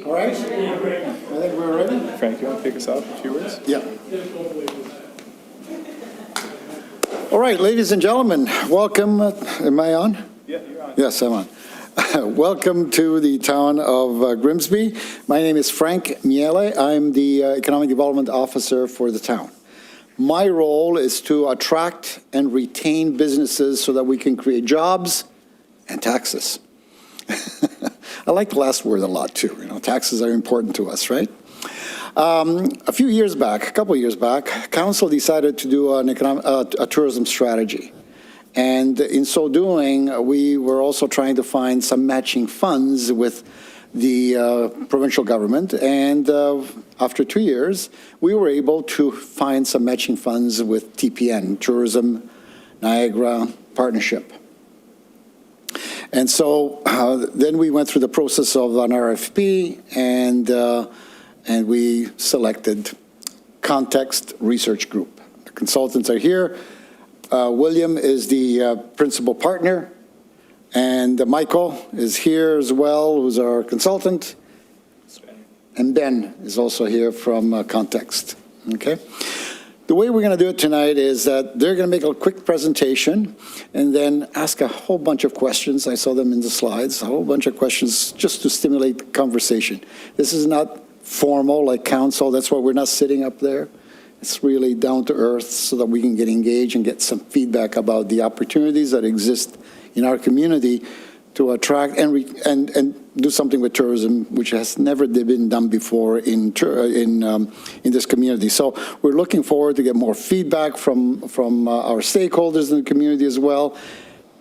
All right, I think we're ready. Frank, you want to kick us off with a few words? Yeah. All right, ladies and gentlemen, welcome. Am I on? Yeah, you're on. Yes, I'm on. Welcome to the town of Grimsby. My name is Frank Miele. I'm the Economic Development Officer for the town. My role is to attract and retain businesses so that we can create jobs and taxes. I like the last word a lot too. You know, taxes are important to us, right? A couple of years back, council decided to do a tourism strategy. And in so doing, we were also trying to find some matching funds with the provincial government. And after 2 years, we were able to find some matching funds with TPN, Tourism Niagara Partnership. And so then we went through the process of an RFP, and we selected Context Research Group. The consultants are here. William is the principal partner, and Michael is here as well, who's our consultant. And Ben is also here from Context, okay? The way we're going to do it tonight is that they're going to make a quick presentation and then ask a whole bunch of questions. I saw them in the slides, a whole bunch of questions just to stimulate the conversation. This is not formal like council. That's why we're not sitting up there. It's really down to earth so that we can get engaged and get some feedback about the opportunities that exist in our community to attract and do something with tourism, which has never been done before in this community. So we're looking forward to get more feedback from our stakeholders in the community as well.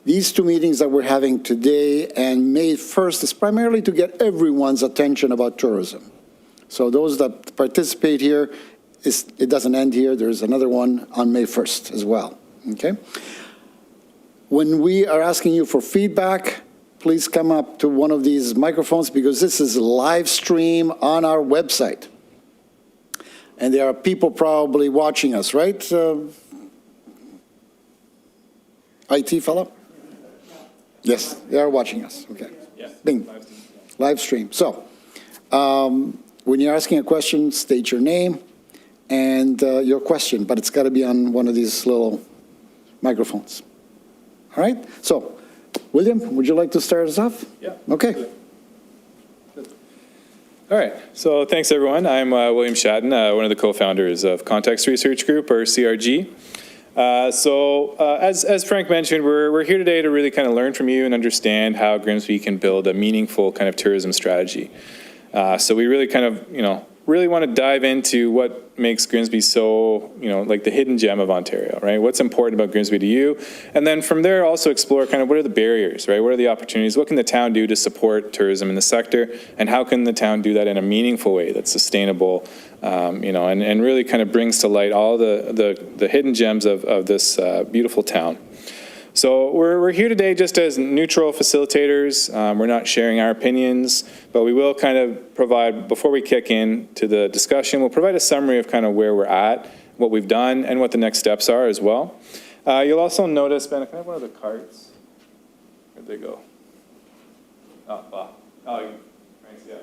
These two meetings that we're having today and May 1st is primarily to get everyone's attention about tourism. So those that participate here, it doesn't end here. There's another one on May 1st as well, okay? When we are asking you for feedback, please come up to one of these microphones because this is live stream on our website. And there are people probably watching us, right? IT fellow? Yes, they are watching us, okay. Yeah. Bing, live stream. So, when you're asking a question, state your name and your question, but it's got to be on one of these little microphones. All right? So, William, would you like to start us off? Yeah. Okay. All right. So thanks, everyone. I'm William Shadden, one of the co-founders of Context Research Group, or CRG. As Frank mentioned, we're here today to really kind of learn from you and understand how Grimsby can build a meaningful kind of tourism strategy. So we really kind of, really want to dive into what makes Grimsby so, like the hidden gem of Ontario, right? What's important about Grimsby to you? And then from there, also explore kind of what are the barriers, right? What are the opportunities? What can the town do to support tourism in the sector? And how can the town do that in a meaningful way that's sustainable, and really kind of brings to light all the hidden gems of this beautiful town. So we're here today just as neutral facilitators. We're not sharing our opinions, but we will kind of provide, before we kick in to the discussion, we'll provide a summary of kind of where we're at, what we've done, and what the next steps are as well. You'll also notice, Ben, can I have one of the cards? Where'd they go? Oh, wow. Oh, thanks, yeah.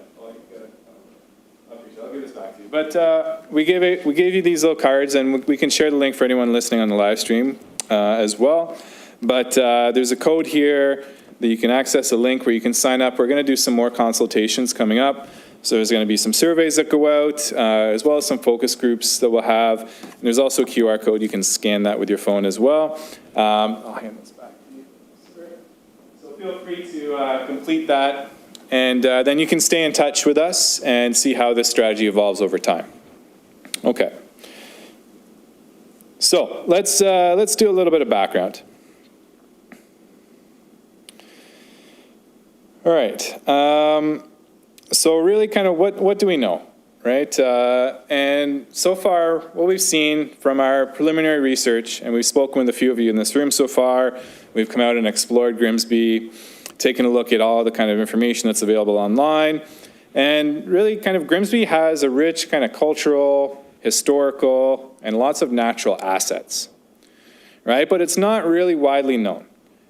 I'll give this back to you. But we gave you these little cards, and we can share the link for anyone listening on the live stream as well. But there's a code here that you can access, a link where you can sign up. We're going to do some more consultations coming up. So there's going to be some surveys that go out, as well as some focus groups that we'll have. And there's also a QR code. You can scan that with your phone as well. I'll hand this back to you. So feel free to complete that. And then you can stay in touch with us and see how this strategy evolves over time. Okay. So let's do a little bit of background. All right. So really kind of what do we know, right? And so far, what we've seen from our preliminary research, and we've spoken with a few of you in this room so far, we've come out and explored Grimsby, taken a look at all the kind of information that's available online, and really kind of Grimsby has a rich kind of cultural, historical, and lots of natural assets, right? But it's not really widely known.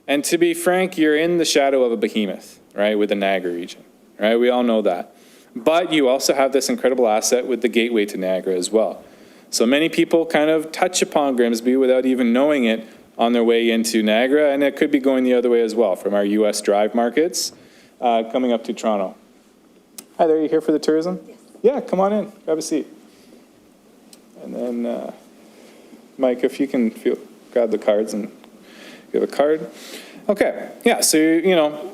And to be frank, you're in the shadow of a behemoth, right, with the Niagara region, right? We all know that. But you also have this incredible asset with the gateway to Niagara as well. So many people kind of touch upon Grimsby without even knowing it on their way into Niagara, and it could be going the other way as well from our U.S. drive markets coming up to Toronto. Hi there, you here for the tourism? Yes. Yeah, come on in, grab a seat. And then, Mike, if you can grab the cards and give a card. Okay, yeah, so,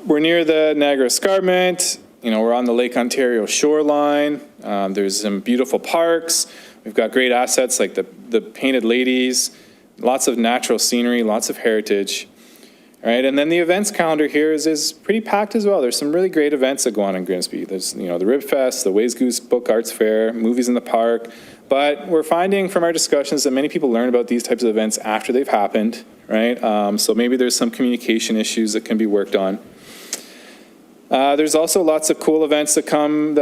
we're near the Niagara Escarpment. We're on the Lake Ontario shoreline. There's some beautiful parks. We've got great assets like the Painted Ladies, lots of natural scenery, lots of heritage. All right, and then the events calendar here is pretty packed as well. There's some really great events that go on in Grimsby. There's, the Rib Fest, the Ways Goose Book Arts Fair, movies in the park. But we're finding from our discussions that many people learn about these types of events after they've happened, right? So maybe there's some communication issues that can be worked on. There's also lots of cool events that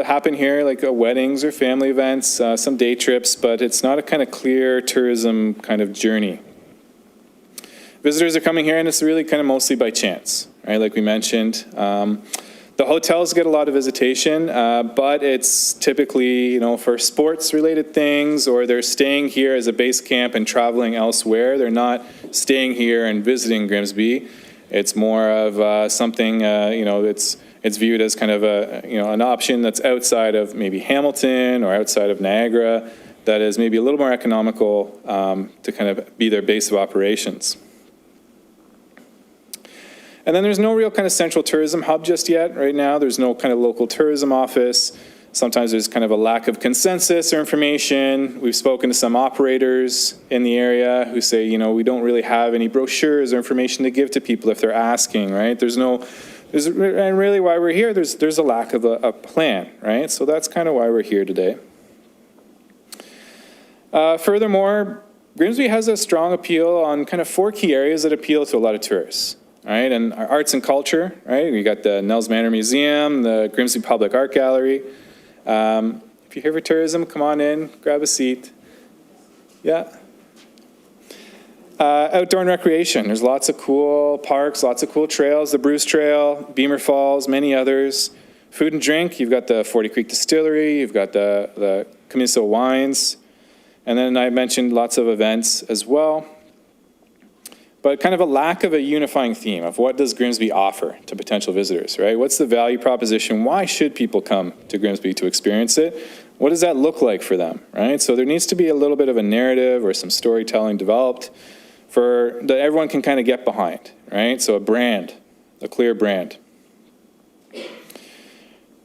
happen here, like weddings or family events, some day trips, but it's not a kind of clear tourism kind of journey. Visitors are coming here, and it's really kind of mostly by chance, right? Like we mentioned. The hotels get a lot of visitation, but it's typically, for sports-related things, or they're staying here as a base camp and traveling elsewhere. They're not staying here and visiting Grimsby. It's more of something, it's viewed as kind of an option that's outside of maybe Hamilton or outside of Niagara that is maybe a little more economical to kind of be their base of operations. And then there's no real kind of central tourism hub just yet. Right now, there's no kind of local tourism office. Sometimes there's kind of a lack of consensus or information. We've spoken to some operators in the area who say, we don't really have any brochures or information to give to people if they're asking, right? And really why we're here, there's a lack of a plan, right? So that's kind of why we're here today. Furthermore, Grimsby has a strong appeal on kind of 4 key areas that appeal to a lot of tourists. All right, and our arts and culture, right? We got the Nels Manor Museum, the Grimsby Public Art Gallery. If you're here for tourism, come on in, grab a seat. Yeah. Outdoor and recreation. There's lots of cool parks, lots of cool trails. The Bruce Trail, Beamer Falls, many others. Food and drink. You've got the 40 Creek Distillery. You've got the Camiso Wines. And then I mentioned lots of events as well. But kind of a lack of a unifying theme of what does Grimsby offer to potential visitors, right? What's the value proposition? Why should people come to Grimsby to experience it? What does that look like for them, right? So there needs to be a little bit of a narrative or some storytelling developed that everyone can kind of get behind, right? So a clear brand.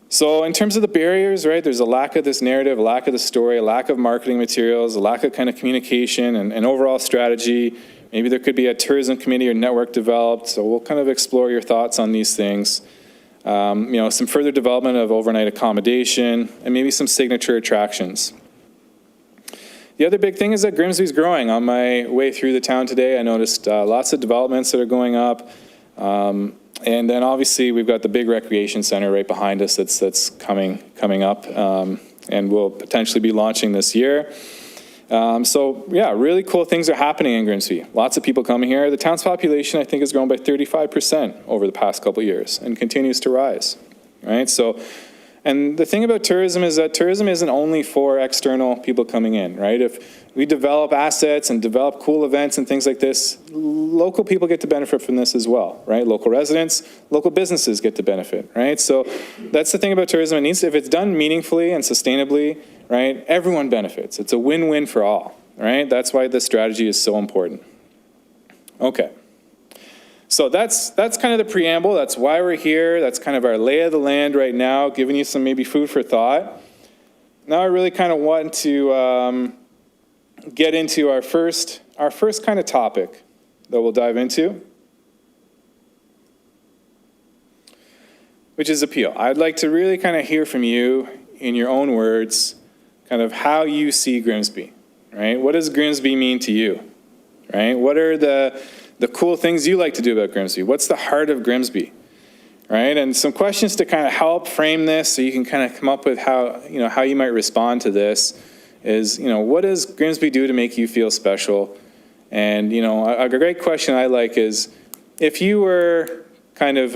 So in terms of the barriers, right, there's a lack of this narrative, a lack of the story, a lack of marketing materials, a lack of kind of communication and overall strategy. Maybe there could be a tourism committee or network developed. So we'll kind of explore your thoughts on these things. Some further development of overnight accommodation and maybe some signature attractions. The other big thing is that Grimsby's growing. On my way through the town today, I noticed lots of developments that are going up. And then obviously we've got the big recreation center right behind us that's coming up and will potentially be launching this year. So yeah, really cool things are happening in Grimsby. Lots of people coming here. The town's population, I think, has grown by 35% over the past couple of years and continues to rise, right? So, and the thing about tourism is that tourism isn't only for external people coming in, right? If we develop assets and develop cool events and things like this, local people get to benefit from this as well, right? Local residents, local businesses get to benefit, right? So that's the thing about tourism. If it's done meaningfully and sustainably, right, everyone benefits. It's a win-win for all, right? That's why this strategy is so important. Okay. So that's kind of the preamble. That's why we're here. That's kind of our lay of the land right now, giving you some maybe food for thought. Now I really kind of want to get into our first kind of topic that we'll dive into, which is appeal. I'd like to really kind of hear from you in your own words, kind of how you see Grimsby, right? What does Grimsby mean to you, right? What are the cool things you like to do about Grimsby? What's the heart of Grimsby, right? And some questions to kind of help frame this so you can kind of come up with how you might respond to this is, what does Grimsby do to make you feel special? And, a great question I like is, if you were kind of,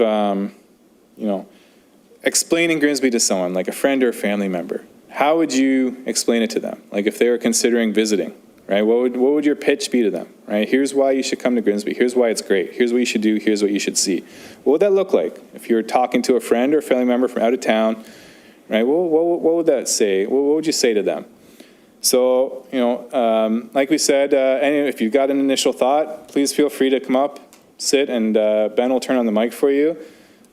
explaining Grimsby to someone, like a friend or a family member, how would you explain it to them? Like if they were considering visiting, right? What would your pitch be to them, right? Here's why you should come to Grimsby. Here's why it's great. Here's what you should do. Here's what you should see. What would that look like? If you were talking to a friend or a family member from out of town, right? What would that say? What would you say to them? So, like we said, if you've got an initial thought, please feel free to come up, sit, and Ben will turn on the mic for you.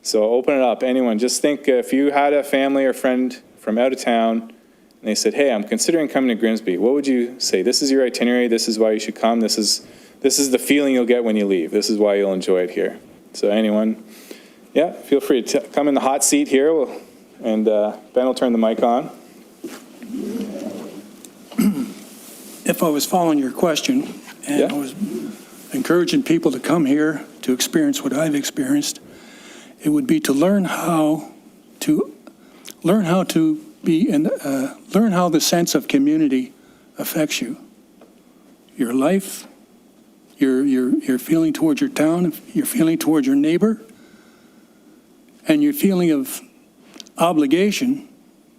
So open it up. Anyone, just think if you had a family or friend from out of town and they said, hey, I'm considering coming to Grimsby, what would you say? This is your itinerary. This is why you should come. This is the feeling you'll get when you leave. This is why you'll enjoy it here. So anyone, yeah, feel free to come in the hot seat here, and Ben will turn the mic on. If I was following your question and I was encouraging people to come here to experience what I've experienced, it would be to learn how the sense of community affects you, your life, your feeling towards your town, your feeling towards your neighbor, and your feeling of obligation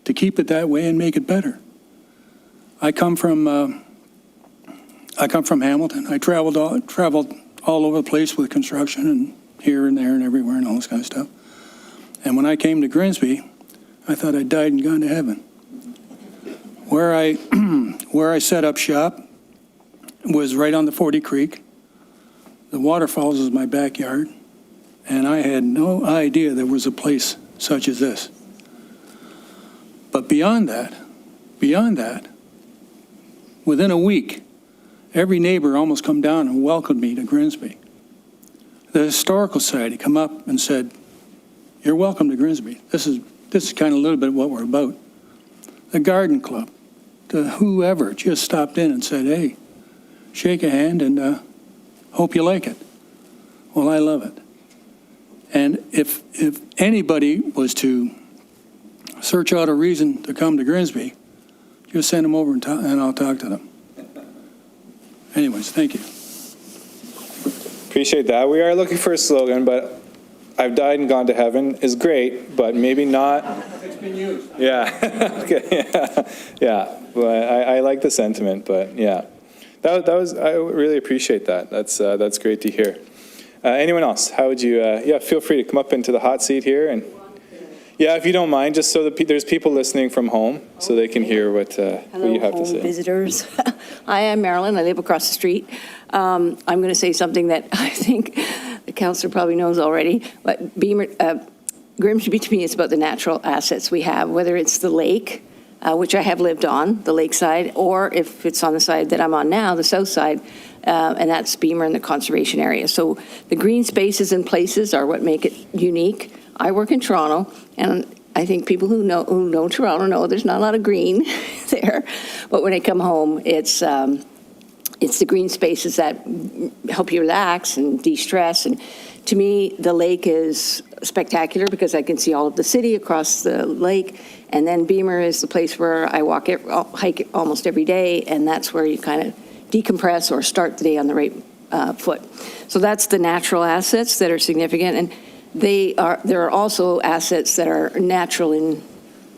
to keep it that way and make it better. I come from Hamilton. I traveled all over the place with construction and here and there and everywhere and all this kind of stuff. And when I came to Grimsby, I thought I'd died and gone to heaven. Where I set up shop was right on the 40 Creek. The waterfalls is my backyard, and I had no idea there was a place such as this. But beyond that, within a week, every neighbor almost come down and welcomed me to Grimsby. The Historical Society come up and said, you're welcome to Grimsby. This is kind of a little bit what we're about. The Garden Club, whoever just stopped in and said, hey, shake a hand and hope you like it. Well, I love it. And if anybody was to search out a reason to come to Grimsby, just send them over and I'll talk to them. Anyways, thank you. Appreciate that. We are looking for a slogan, but I've died and gone to heaven is great, but maybe not. It's been used. Yeah. Okay. Yeah. But I like the sentiment, but yeah, that was. I really appreciate that. That's great to hear. Anyone else? How would you? Yeah. Feel free to come up into the hot seat here, and yeah, if you don't mind, just so that there's people listening from home, so they can hear what you have to say. Visitors. Hi, I'm Marilyn. I live across the street. I'm going to say something that I think the councillor probably knows already, but Grimsby to me is about the natural assets we have, whether it's the lake, which I have lived on, the lakeside, or if it's on the side that I'm on now, the south side, and that's Beamer and the conservation area. So the green spaces and places are what make it unique. I work in Toronto, and I think people who know Toronto know there's not a lot of green there. But when I come home, it's the green spaces that help you relax and de-stress. And to me, the lake is spectacular because I can see all of the city across the lake. And then Beamer is the place where I hike almost every day, and that's where you kind of decompress or start the day on the right foot. So that's the natural assets that are significant. And there are also assets that are natural in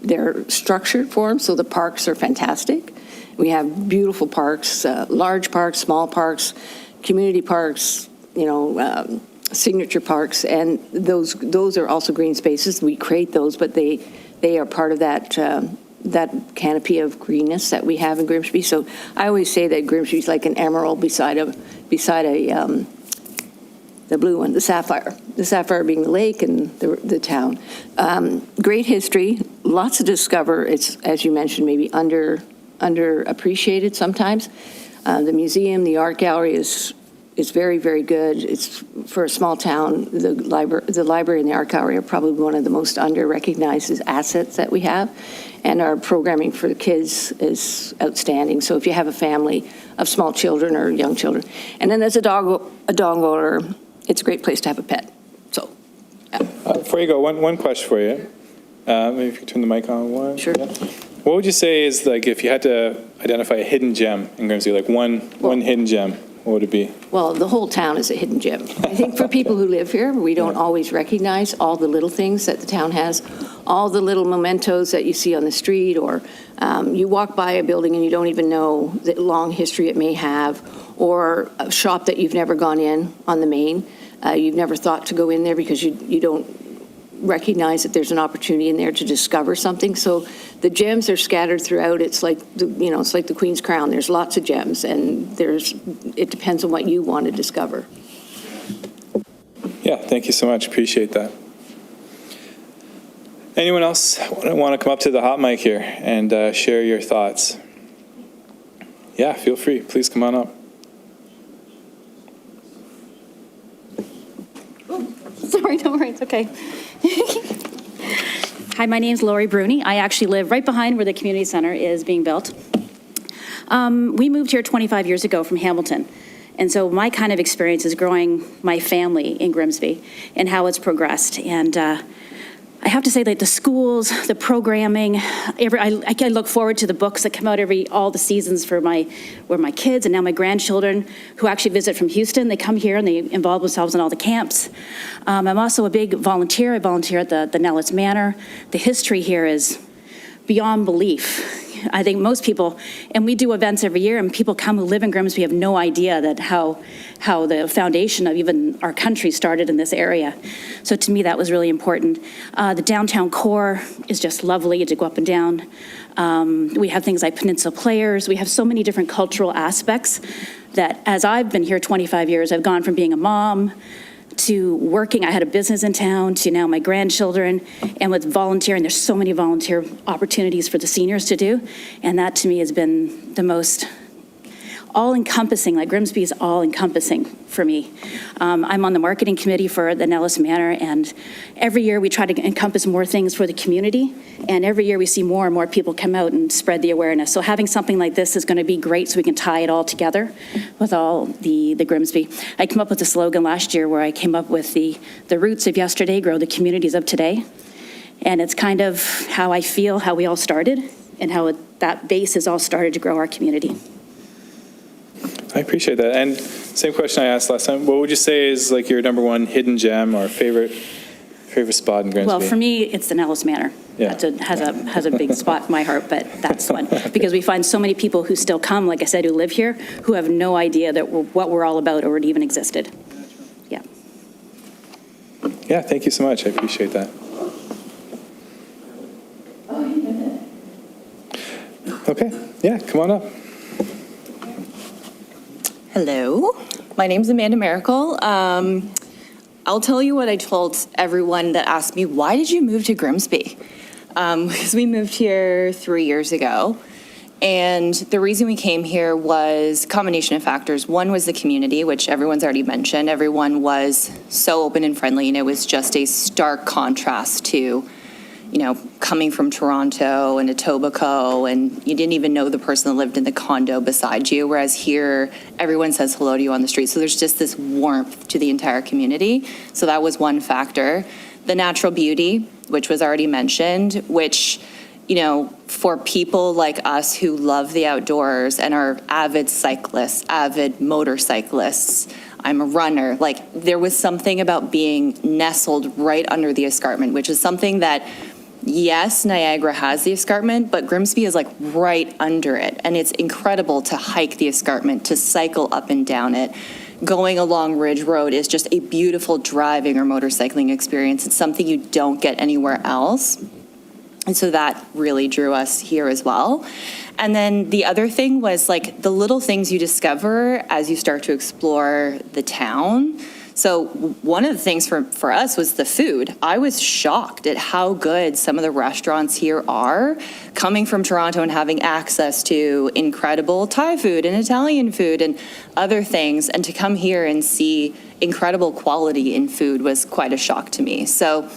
their structured form, so the parks are fantastic. We have beautiful parks, large parks, small parks, community parks, signature parks, and those are also green spaces. We create those, but they are part of that canopy of greenness that we have in Grimsby. So I always say that Grimsby is like an emerald beside the blue one, the sapphire being the lake and the town. Great history, lots to discover. It's, as you mentioned, maybe underappreciated sometimes. The museum, the art gallery is very, very good. It's for a small town. The library and the art gallery are probably one of the most under-recognized assets that we have. And our programming for the kids is outstanding. So if you have a family of small children or young children, and then as a dog owner, it's a great place to have a pet. So, yeah. Before you go, one question for you. Maybe if you turn the mic on. One. Sure. Yeah. What would you say is, like, if you had to identify a hidden gem in Grimsby, like one hidden gem, what would it be? Well, the whole town is a hidden gem. I think for people who live here, we don't always recognize all the little things that the town has. all the little mementos that you see on the street, or you walk by a building and you don't even know the long history it may have, or a shop that you've never gone in on the main. You've never thought to go in there because you don't recognize that there's an opportunity in there to discover something. So the gems are scattered throughout. It's like it's like the Queen's Crown. There's lots of gems, and it depends on what you want to discover. Yeah, thank you so much. Appreciate that. Anyone else want to come up to the hot mic here and share your thoughts? Yeah, feel free. Please come on up. Sorry, don't worry, it's okay. Hi, my name's Lori Bruni. I actually live right behind where the community center is being built. We moved here 25 years ago from Hamilton. And so my kind of experience is growing my family in Grimsby and how it's progressed. And I have to say that the schools, the programming, I look forward to the books that come out all the seasons for my kids and now my grandchildren who actually visit from Houston. They come here and they involve themselves in all the camps. I'm also a big volunteer. I volunteer at the Nellis Manor. The history here is beyond belief. I think most people, and we do events every year, and people come who live in Grimsby have no idea that how the foundation of even our country started in this area. So to me, that was really important. The downtown core is just lovely to go up and down. We have things like Peninsula Players. We have so many different cultural aspects that as I've been here 25 years, I've gone from being a mom to working. I had a business in town to now my grandchildren, and with volunteering, there's so many volunteer opportunities for the seniors to do, and that to me has been the most all-encompassing. Like Grimsby is all-encompassing for me. I'm on the marketing committee for the Nellis Manor, and every year we try to encompass more things for the community, and every year we see more and more people come out and spread the awareness. So having something like this is going to be great so we can tie it all together with all the Grimsby. I came up with a slogan last year where I came up with the roots of yesterday grow the communities of today. And it's kind of how I feel, how we all started, and how that base has all started to grow our community. I appreciate that. And same question I asked last time. What would you say is like your number one hidden gem or favorite spot in Grimsby? Well, for me, it's the Nellis Manor. Yeah. That has a big spot in my heart, but that's one. Because we find so many people who still come, like I said, who live here, who have no idea that what we're all about or it even existed. Yeah. Yeah, thank you so much. I appreciate that. Okay, yeah, come on up. Hello, my name's Amanda Miracle. I'll tell you what I told everyone that asked me, why did you move to Grimsby? Because we moved here 3 years ago. And the reason we came here was a combination of factors. One was the community, which everyone's already mentioned. Everyone was so open and friendly, and it was just a stark contrast to coming from Toronto and Etobicoke, and you didn't even know the person that lived in the condo beside you, whereas here, everyone says hello to you on the street. So there's just this warmth to the entire community. So that was one factor. The natural beauty, which was already mentioned, which, for people like us who love the outdoors and are avid cyclists, avid motorcyclists, I'm a runner, there was something about being nestled right under the escarpment, which is something that, yes, Niagara has the escarpment, but Grimsby is right under it. And it's incredible to hike the escarpment, to cycle up and down it. Going along Ridge Road is just a beautiful driving or motorcycling experience. It's something you don't get anywhere else. And so that really drew us here as well. And then the other thing was the little things you discover as you start to explore the town. So one of the things for us was the food. I was shocked at how good some of the restaurants here are, coming from Toronto and having access to incredible Thai food and Italian food and other things, and to come here and see incredible quality in food was quite a shock to me. So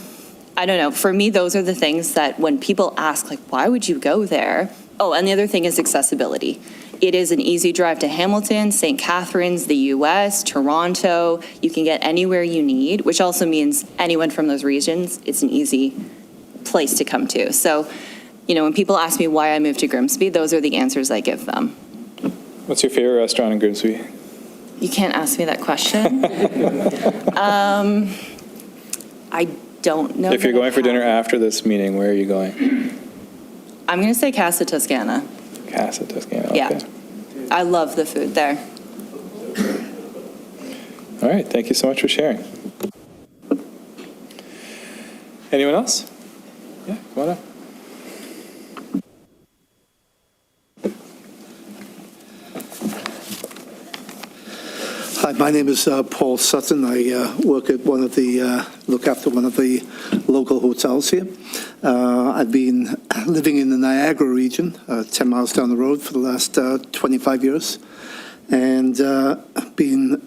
I don't know, for me, those are the things that when people ask, why would you go there? Oh, and the other thing is accessibility. It is an easy drive to Hamilton, St. Catharines, the US, Toronto. You can get anywhere you need, which also means anyone from those regions, it's an easy place to come to. So, when people ask me why I moved to Grimsby, those are the answers I give them. What's your favorite restaurant in Grimsby? You can't ask me that question. I don't know. If you're that I going for dinner have. after this meeting, where are you going? I'm going to say Casa Toscana. Casa Toscana. Yeah. Okay. I love the food there. All right. Thank you so much for sharing. Anyone else? Yeah, come on up. Hi, my name is Paul Sutton. I work at look after one of the local hotels here. I've been living in the Niagara region, 10 miles down the road for the last 25 years, and been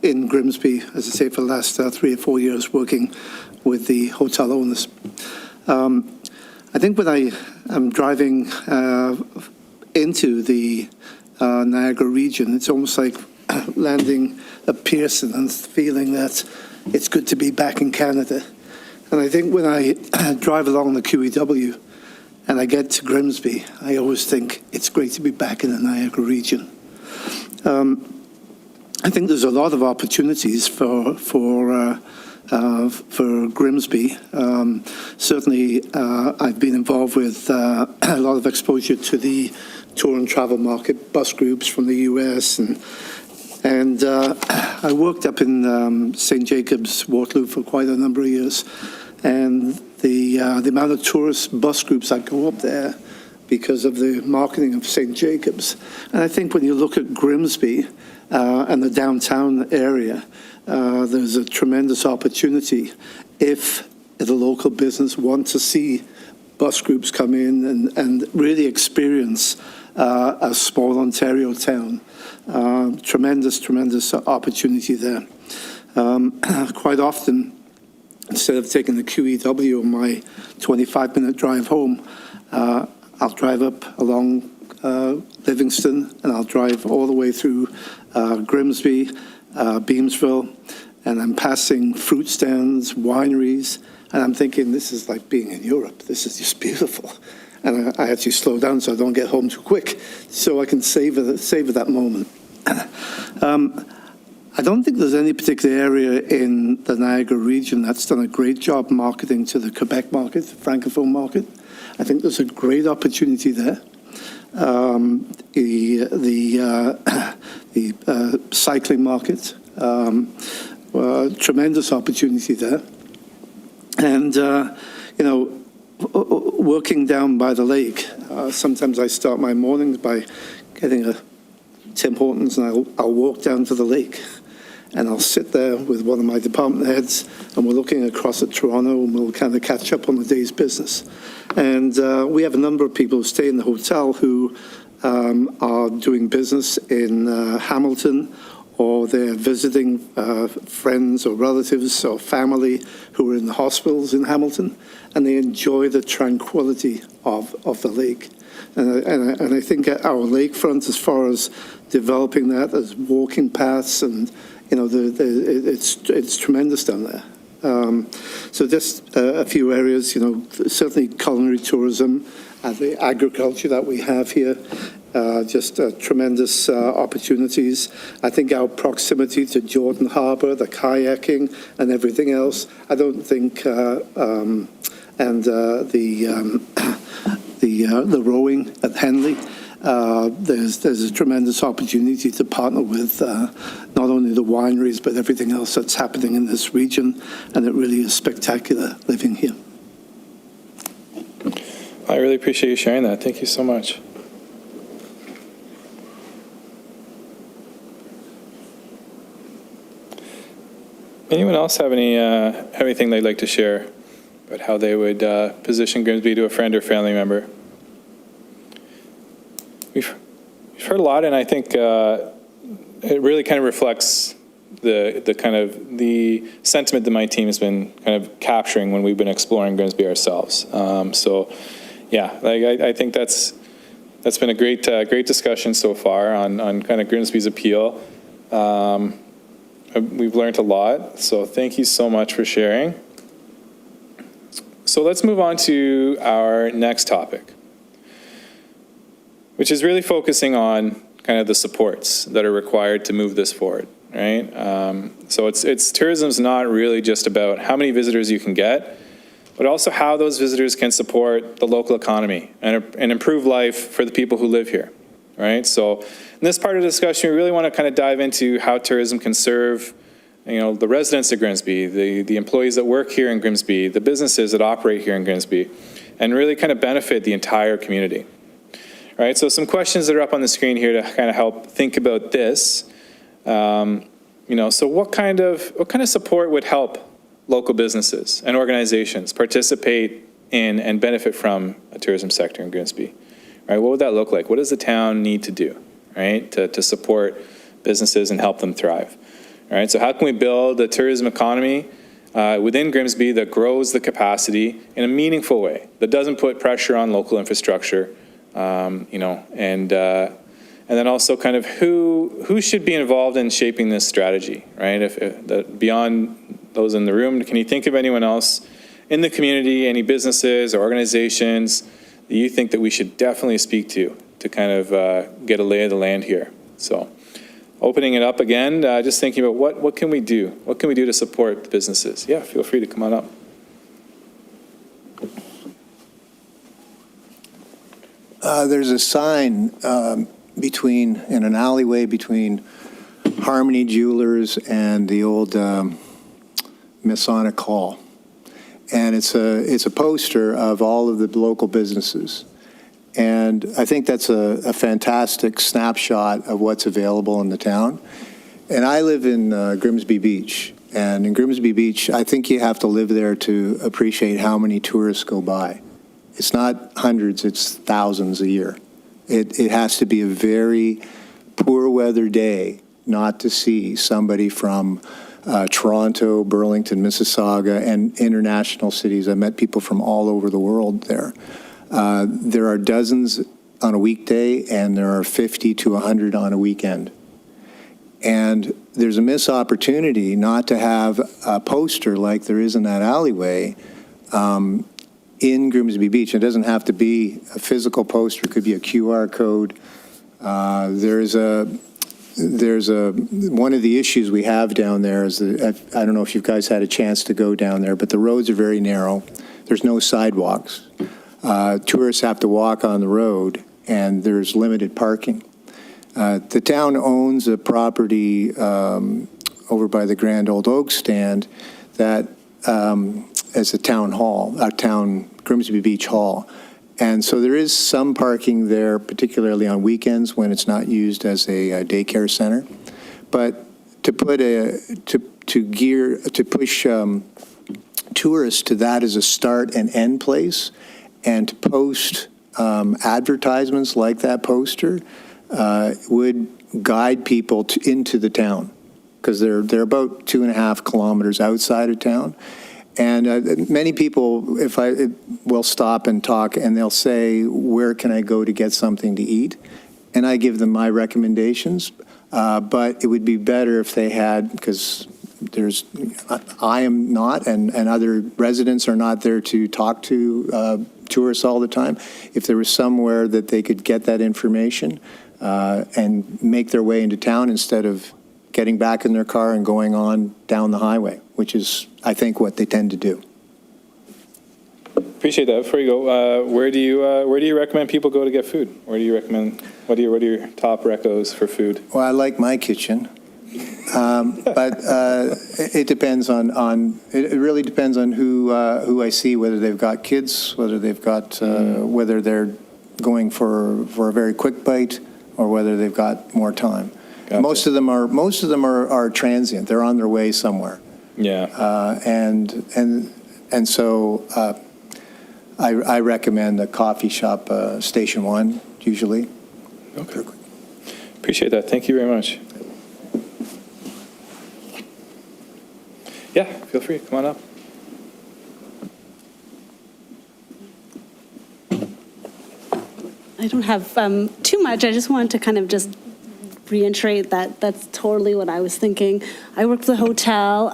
in Grimsby, as I say, for the last 3 or 4 years working with the hotel owners. I think when I am driving into the Niagara region, it's almost like landing at Pearson and feeling that it's good to be back in Canada. And I think when I drive along the QEW and I get to Grimsby, I always think it's great to be back in the Niagara region. I think there's a lot of opportunities for Grimsby. Certainly, I've been involved with a lot of exposure to the tour and travel market, bus groups from the US, and I worked up in St. Jacobs, Waterloo for quite a number of years. And the amount of tourist bus groups that go up there because of the marketing of St. Jacobs. And I think when you look at Grimsby and the downtown area, there's a tremendous opportunity if the local business wants to see bus groups come in and really experience a small Ontario town. Tremendous opportunity there. Quite often, instead of taking the QEW on my 25-minute drive home, I'll drive up along Livingston, and I'll drive all the way through Grimsby, Beamsville, and I'm passing fruit stands, wineries, and I'm thinking, this is like being in Europe. This is just beautiful. And I actually slow down so I don't get home too quick, so I can savor that moment. I don't think there's any particular area in the Niagara region that's done a great job marketing to the Quebec market, the Francophone market. I think there's a great opportunity there. The cycling market, tremendous opportunity there. And, working down by the lake, sometimes I start my mornings by getting a Tim Hortons, and I'll walk down to the lake, and I'll sit there with one of my department heads, and we're looking across at Toronto, and we'll kind of catch up on the day's business. And we have a number of people who stay in the hotel who are doing business in Hamilton, or they're visiting friends or relatives or family who are in the hospitals in Hamilton, and they enjoy the tranquility of the lake. And I think our lakefront, as far as developing that as walking paths, and it's tremendous down there. So just a few areas, certainly culinary tourism, the agriculture that we have here. Just tremendous opportunities. I think our proximity to Jordan Harbour, the kayaking and everything else, I don't think, and the rowing at Henley, there's a tremendous opportunity to partner with not only the wineries but everything else that's happening in this region, and it really is spectacular living here. I really appreciate you sharing that. Thank you so much. Anyone else have anything they'd like to share about how they would position Grimsby to a friend or family member? We've heard a lot, and I think it really kind of reflects the sentiment that my team has been kind of capturing when we've been exploring Grimsby ourselves. So, yeah, I think that's been a great discussion so far on kind of Grimsby's appeal. We've learned a lot, so thank you so much for sharing. So let's move on to our next topic, which is really focusing on kind of the supports that are required to move this forward. right? So it's tourism's not really just about how many visitors you can get, but also how those visitors can support the local economy and improve life for the people who live here, right? So in this part of the discussion, we really want to kind of dive into how tourism can serve, the residents of Grimsby, the employees that work here in Grimsby, the businesses that operate here in Grimsby, and really kind of benefit the entire community. All right, so some questions that are up on the screen here to kind of help think about this. So what kind of support would help local businesses and organizations participate in and benefit from a tourism sector in Grimsby? Right, what would that look like? What does the town need to do, right, to support businesses and help them thrive? All right, so how can we build a tourism economy within Grimsby that grows the capacity in a meaningful way, that doesn't put pressure on local infrastructure, and then also kind of who should be involved in shaping this strategy, right? If beyond those in the room, can you think of anyone else in the community, any businesses or organizations that you think that we should definitely speak to kind of get a lay of the land here? So opening it up again, just thinking about what can we do? What can we do to support the businesses? Yeah, feel free to come on up. There's a sign in an alleyway between Harmony Jewelers and the old Masonic Hall. And it's a poster of all of the local businesses. And I think that's a fantastic snapshot of what's available in the town. And I live in Grimsby Beach. And in Grimsby Beach, I think you have to live there to appreciate how many tourists go by. It's not hundreds, it's thousands a year. It has to be a very poor weather day not to see somebody from Toronto, Burlington, Mississauga, and international cities. I met people from all over the world there. There are dozens on a weekday, and there are 50 to 100 on a weekend. And there's a missed opportunity not to have a poster like there is in that alleyway in Grimsby Beach. It doesn't have to be a physical poster. It could be a QR code. There's one of the issues we have down there is that, I don't know if you guys had a chance to go down there, but the roads are very narrow. There's no sidewalks. Tourists have to walk on the road, and there's limited parking. The town owns a property over by the Grand Old Oak stand that as a town hall, a town Grimsby Beach Hall. And so there is some parking there, particularly on weekends when it's not used as a daycare center. But to put to push tourists to that as a start and end place, and to post advertisements like that poster would guide people into the town, because they're about 2.5 kilometers outside of town. And many people, will stop and talk, and they'll say, where can I go to get something to eat? And I give them my recommendations, but it would be better if they had, because I am not, and other residents are not there to talk to tourists all the time. If there was somewhere that they could get that information and make their way into town instead of getting back in their car and going on down the highway, which is, I think, what they tend to do. Appreciate that. Before you go, where do you recommend people go to get food? Where do you recommend? What are your top recos for food? Well, I like my kitchen, but it depends on. It really depends on who I see, whether they've got kids, whether they've got whether they're going for a very quick bite, or whether they've got more time. Gotcha. Most of them are transient. They're on their way somewhere. Yeah. And so I recommend a coffee shop, Station 1, usually. Okay. Appreciate that. Thank you very much. Yeah, feel free. Come on up. I don't have too much. I just wanted to kind of just reiterate that that's totally what I was thinking. I work for the hotel,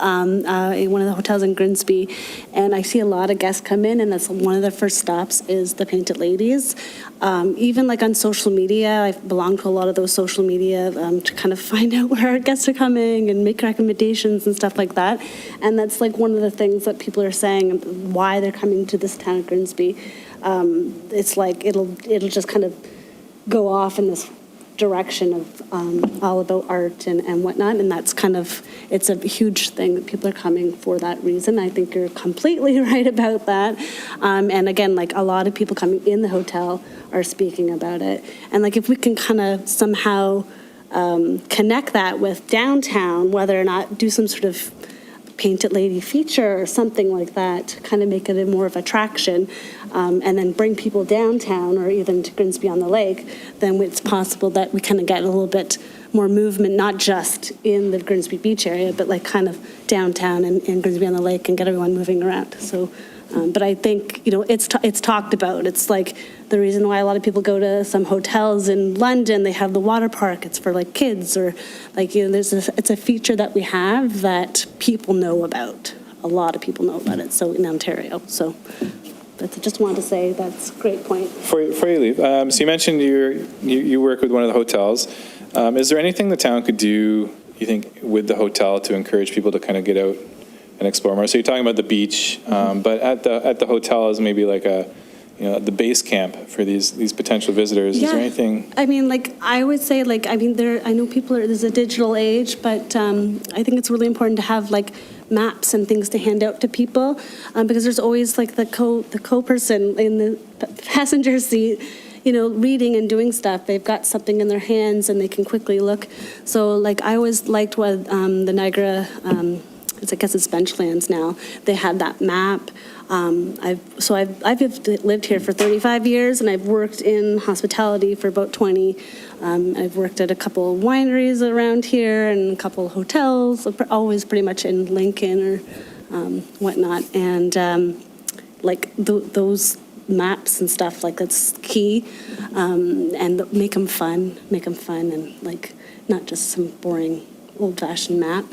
in one of the hotels in Grimsby, and I see a lot of guests come in, and that's one of their first stops is the Painted Ladies. Even like on social media, I belong to a lot of those social media to kind of find out where our guests are coming and make recommendations and stuff like that. And that's like one of the things that people are saying, why they're coming to this town of Grimsby. It's like it'll just kind of go off in this direction of all about art and whatnot, and that's kind of, it's a huge thing that people are coming for that reason. I think you're completely right about that. And again, like a lot of people coming in the hotel are speaking about it. And like if we can kind of somehow connect that with downtown, whether or not do some sort of Painted Lady feature or something like that, kind of make it a more of attraction, and then bring people downtown or even to Grimsby on the Lake, then it's possible that we kind of get a little bit more movement, not just in the Grimsby Beach area, but like kind of downtown and Grimsby on the Lake, and get everyone moving around. So, but I think, it's talked about. It's like the reason why a lot of people go to some hotels in London, they have the water park, it's for like kids, or like, it's a feature that we have that people know about. A lot of people know about it, so in Ontario. So that's, I just wanted to say that's a great point. Before you leave, so you mentioned you work with one of the hotels. Is there anything the town could do, you think, with the hotel to encourage people to kind of get out and explore more? So you're talking about the beach, but at the hotel is maybe like the base camp for these potential visitors. Yeah. Is there anything? I mean, like, I would say, like, I mean, I know there's a digital age, but I think it's really important to have, like, maps and things to hand out to people, because there's always, like, the co-person in the passenger seat, reading and doing stuff. They've got something in their hands and they can quickly look. So, like, I always liked what the Niagara, I guess it's Benchlands now, they had that map. I've lived here for 35 years, and I've worked in hospitality for about 20. I've worked at a couple of wineries around here and a couple of hotels, always pretty much in Lincoln or whatnot. And like those maps and stuff, like that's key. And make them fun, and like not just some boring old-fashioned map.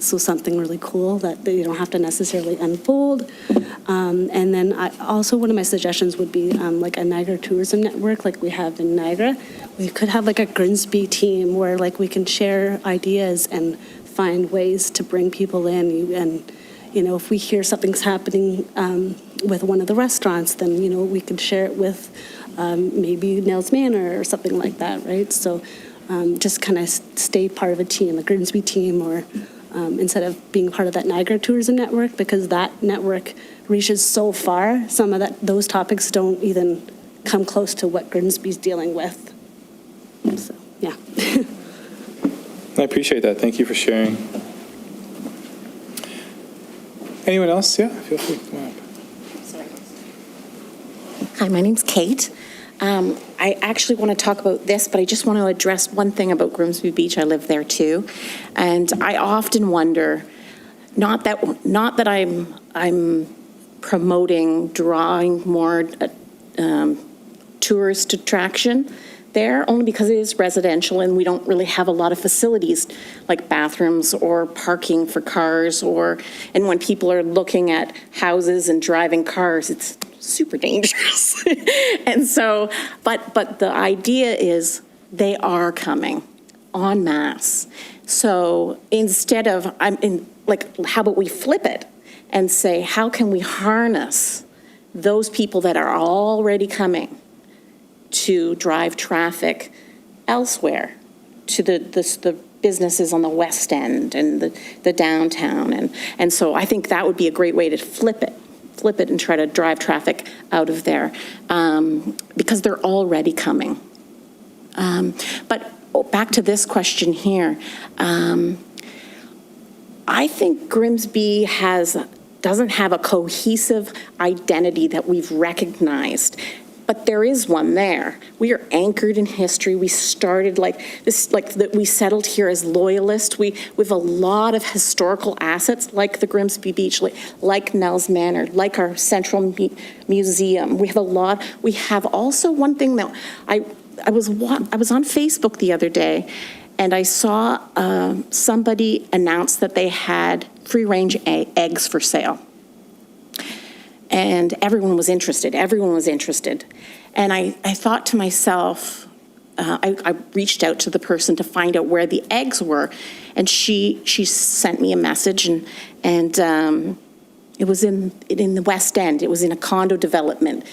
So something really cool that you don't have to necessarily unfold. And then one of my suggestions would be like a Niagara tourism network like we have in Niagara. We could have like a Grimsby team where like we can share ideas and find ways to bring people in. And, if we hear something's happening with one of the restaurants, then, we could share it with maybe Nels Manor or something like that, right? So just kind of stay part of a team, a Grimsby team, or instead of being part of that Niagara Tourism Network, because that network reaches so far, some of those topics don't even come close to what Grimsby's dealing with. So, yeah. I appreciate that. Thank you for sharing. Anyone else? Yeah, feel free to come up. Hi, my name's Kate. I actually want to talk about this, but I just want to address one thing about Grimsby Beach. I live there too, and I often wonder, not that I'm promoting drawing more tourist attraction there, only because it is residential and we don't really have a lot of facilities like bathrooms or parking for cars, and when people are looking at houses and driving cars, it's super dangerous. And so, but the idea is they are coming en masse. So instead of, how about we flip it and say, how can we harness those people that are already coming to drive traffic elsewhere, to the businesses on the West End and the downtown. And so I think that would be a great way to flip it and try to drive traffic out of there, because they're already coming. But back to this question here. I think Grimsby doesn't have a cohesive identity that we've recognized. But there is one there. We are anchored in history. We started we settled here as loyalists. We have a lot of historical assets like the Grimsby Beach, like Nels Manor, like our Central Museum. We have a lot. We have also one thing that I was on Facebook the other day, and I saw somebody announce that they had free-range eggs for sale. And everyone was interested. And I thought to myself, I reached out to the person to find out where the eggs were, and she sent me a message, and it was in the West End. It was in a condo development.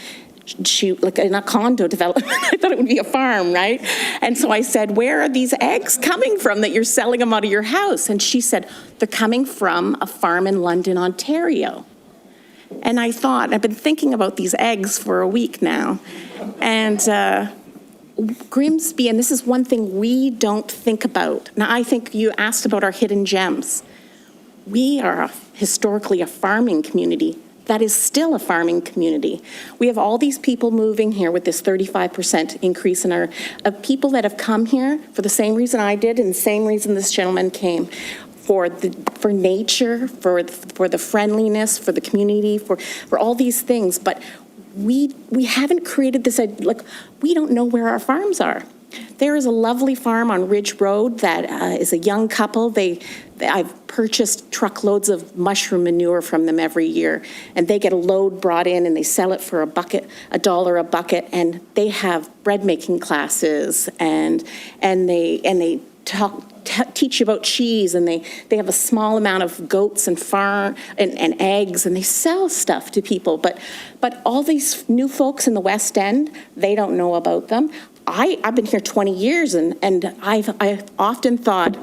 Like in a condo development, I thought it would be a farm, right? And so I said, where are these eggs coming from that you're selling them out of your house? And she said, they're coming from a farm in London, Ontario. And I thought, I've been thinking about these eggs for a week now. And Grimsby, and this is one thing we don't think about. Now, I think you asked about our hidden gems. We are historically a farming community. That is still a farming community. We have all these people moving here with this 35% increase in our people that have come here for the same reason I did and the same reason this gentleman came. For nature, for the friendliness, for the community, for all these things. But we haven't created this, like, we don't know where our farms are. There is a lovely farm on Ridge Road that is a young couple. I've purchased truckloads of mushroom manure from them every year, and they get a load brought in and they sell it for $1 a bucket, and they have bread making classes, and they teach you about cheese, and they have a small amount of goats and farm and eggs, and they sell stuff to people. But all these new folks in the West End, they don't know about them. I've been here 20 years, and I've often thought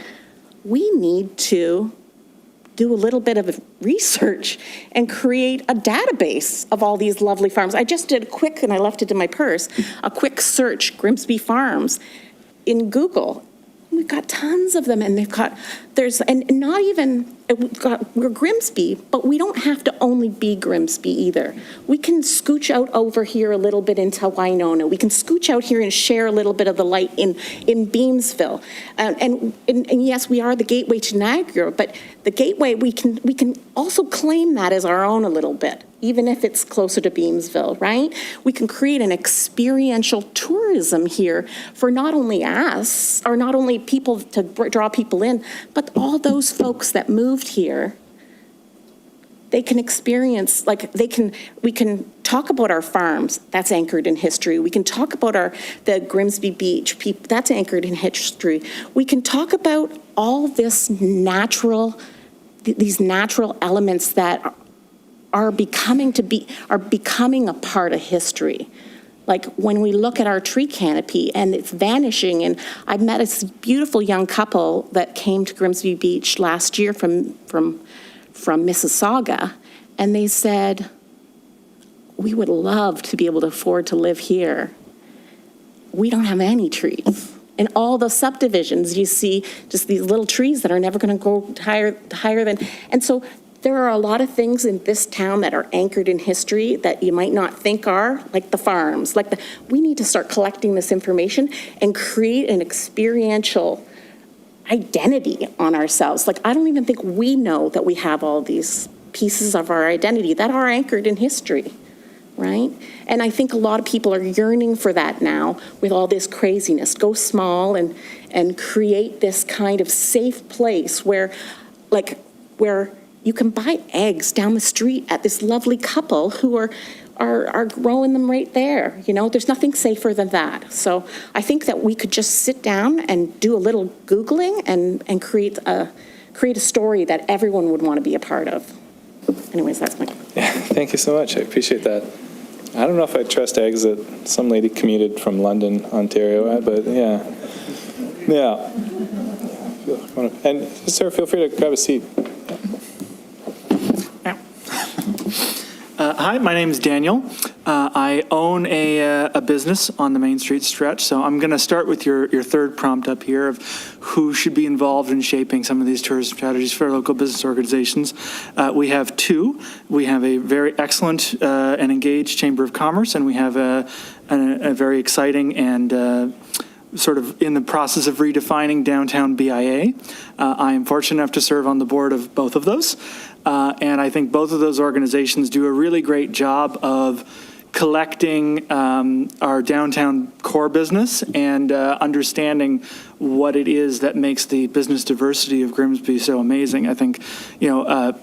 we need to do a little bit of research and create a database of all these lovely farms. I just did a quick, and I left it in my purse, a quick search, Grimsby Farms, in Google. We've got tons of them, and we're Grimsby, but we don't have to only be Grimsby either. We can scooch out over here a little bit into Winona. We can scooch out here and share a little bit of the light in Beamsville. And yes, we are the gateway to Niagara, but the gateway, we can also claim that as our own a little bit, even if it's closer to Beamsville, right? We can create an experiential tourism here for not only us, or not only people to draw people in, but all those folks that moved here. They can experience, we can talk about our farms, that's anchored in history. We can talk about the Grimsby Beach, that's anchored in history. We can talk about all this these natural elements that are becoming a part of history. Like when we look at our tree canopy and it's vanishing, and I met a beautiful young couple that came to Grimsby Beach last year from Mississauga, and they said, we would love to be able to afford to live here. We don't have any trees. In all the subdivisions, you see just these little trees that are never going to go higher than, and so there are a lot of things in this town that are anchored in history that you might not think are, like the farms, we need to start collecting this information and create an experiential identity on ourselves. I don't even think we know that we have all these pieces of our identity that are anchored in history, right? And I think a lot of people are yearning for that now with all this craziness. Go small and create this kind of safe place where you can buy eggs down the street at this lovely couple who are growing them right there. There's nothing safer than that. So I think that we could just sit down and do a little Googling and create a story that everyone would want to be a part of. Anyways, that's my... Yeah, thank you so much. I appreciate that. I don't know if I trust eggs that some lady commuted from London, Ontario at, but yeah. Yeah. And sir, feel free to grab a seat. Hi, my name is Daniel. I own a business on the Main Street stretch, so I'm going to start with your third prompt up here of who should be involved in shaping some of these tourism strategies for local business organizations. We have two. We have a very excellent and engaged Chamber of Commerce, and we have a very exciting and sort of in the process of redefining downtown BIA. I am fortunate enough to serve on the board of both of those. And I think both of those organizations do a really great job of collecting our downtown core business and understanding what it is that makes the business diversity of Grimsby so amazing. I think,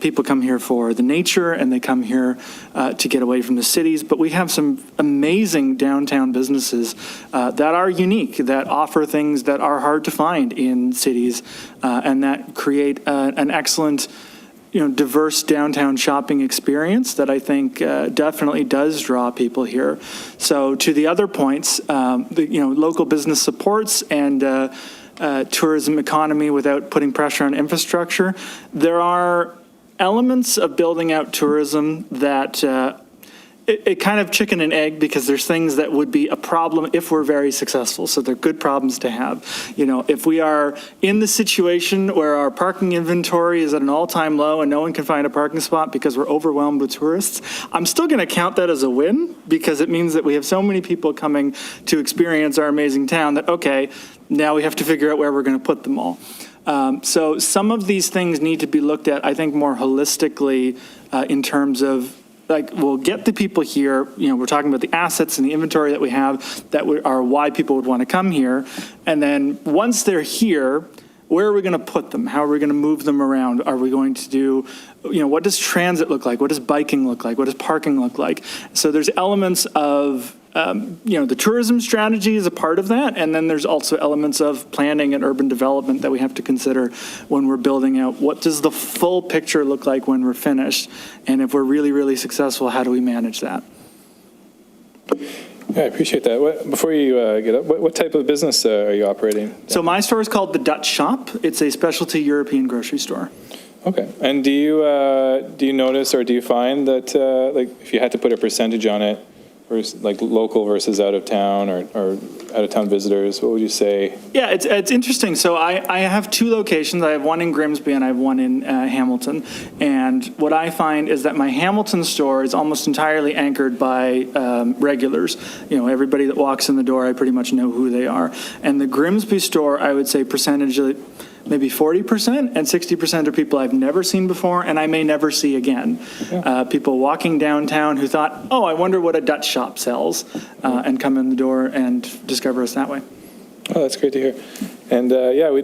people come here for the nature and they come here to get away from the cities, but we have some amazing downtown businesses that are unique, that offer things that are hard to find in cities and that create an excellent diverse downtown shopping experience that I think definitely does draw people here. So to the other points, local business supports and tourism economy without putting pressure on infrastructure. There are elements of building out tourism that it kind of chicken and egg, because there's things that would be a problem if we're very successful. So they're good problems to have. If we are in the situation where our parking inventory is at an all-time low and no one can find a parking spot because we're overwhelmed with tourists, I'm still going to count that as a win, because it means that we have so many people coming to experience our amazing town that, okay, now we have to figure out where we're going to put them all. So some of these things need to be looked at, I think, more holistically in terms of, we'll get the people here, we're talking about the assets and the inventory that we have that are why people would want to come here. And then once they're here, where are we going to put them? How are we going to move them around? Are we going to do, what does transit look like? What does biking look like? What does parking look like? So there's elements of, the tourism strategy is a part of that. And then there's also elements of planning and urban development that we have to consider when we're building out. What does the full picture look like when we're finished? And if we're really, really successful, how do we manage that? Yeah, I appreciate that. Before you get up, what type of business are you operating? So my store is called The Dutch Shop. It's a specialty European grocery store. Okay. And do you notice, or do you find that if you had to put a percentage on it, versus, local versus out of town, or out of town visitors, what would you say? Yeah, it's interesting. So I have two locations. I have one in Grimsby and I have one in Hamilton. And what I find is that my Hamilton store is almost entirely anchored by regulars. Everybody that walks in the door, I pretty much know who they are. And the Grimsby store, I would say percentage, maybe 40%, and 60% are people I've never seen before and I may never see again. Yeah. People walking downtown who thought, oh, I wonder what a Dutch shop sells, and come in the door and discover us that way. Oh, that's great to hear. And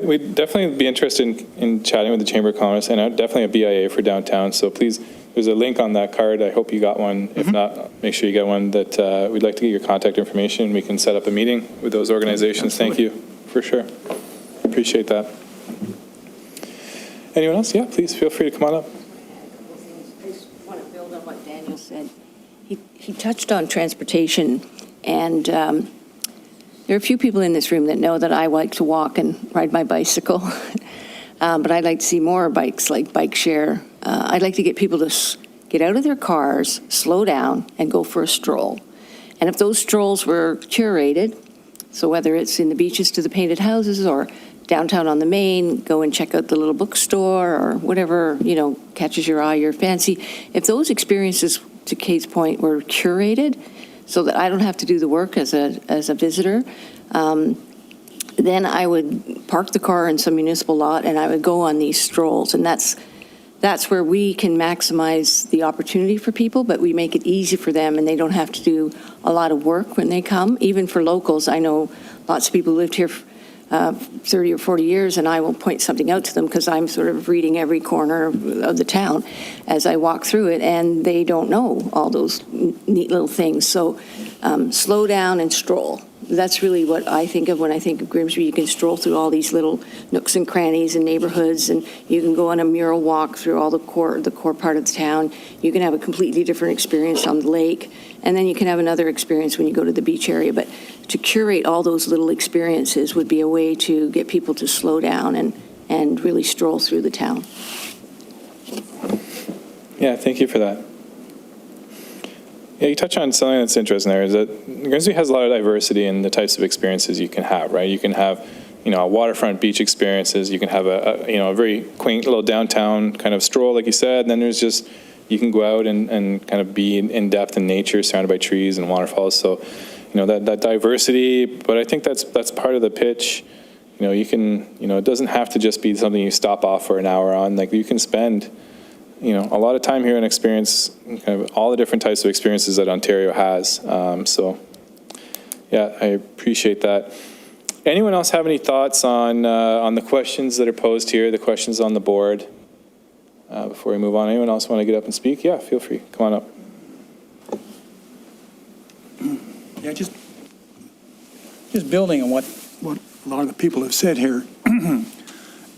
we'd definitely be interested in chatting with the Chamber of Commerce, and definitely a BIA for downtown. So please, there's a link on that card. I hope you got one. If not, make sure you get one. That we'd like to get your contact information. We can set up a meeting with those organizations. Thank you, for sure. Appreciate that. Anyone else? Yeah, please feel free to come on up. I just want to build on what Daniel said. He touched on transportation, and there are a few people in this room that know that I like to walk and ride my bicycle, but I'd like to see more bikes, like bike share. I'd like to get people to get out of their cars, slow down, and go for a stroll. And if those strolls were curated, so whether it's in the beaches to the painted houses or downtown on the Main, go and check out the little bookstore or whatever, catches your eye, your fancy. If those experiences, to Kate's point, were curated so that I don't have to do the work as a visitor, then I would park the car in some municipal lot and I would go on these strolls. And that's where we can maximize the opportunity for people, but we make it easy for them and they don't have to do a lot of work when they come. Even for locals, I know lots of people who lived here 30 or 40 years, and I will point something out to them because I'm sort of reading every corner of the town as I walk through it, and they don't know all those neat little things. So slow down and stroll. That's really what I think of when I think of Grimsby. You can stroll through all these little nooks and crannies and neighborhoods, and you can go on a mural walk through all the core part of the town. You can have a completely different experience on the lake, and then you can have another experience when you go to the beach area. But to curate all those little experiences would be a way to get people to slow down and really stroll through the town. Yeah, thank you for that. Yeah, you touch on something that's interesting there, is that Grimsby has a lot of diversity in the types of experiences you can have, right? You can have, waterfront beach experiences. You can have a very quaint little downtown kind of stroll, like you said. And then there's just, you can go out and kind of be in depth in nature, surrounded by trees and waterfalls. So, that diversity, but I think that's part of the pitch. You can, it doesn't have to just be something you stop off for an hour on. Like, you can spend a lot of time here and experience kind of all the different types of experiences that Ontario has. So, yeah, I appreciate that. Anyone else have any thoughts on the questions that are posed here, the questions on the board? Before we move on, anyone else want to get up and speak? Yeah, feel free. Come on up. Yeah, just building on what a lot of the people have said here.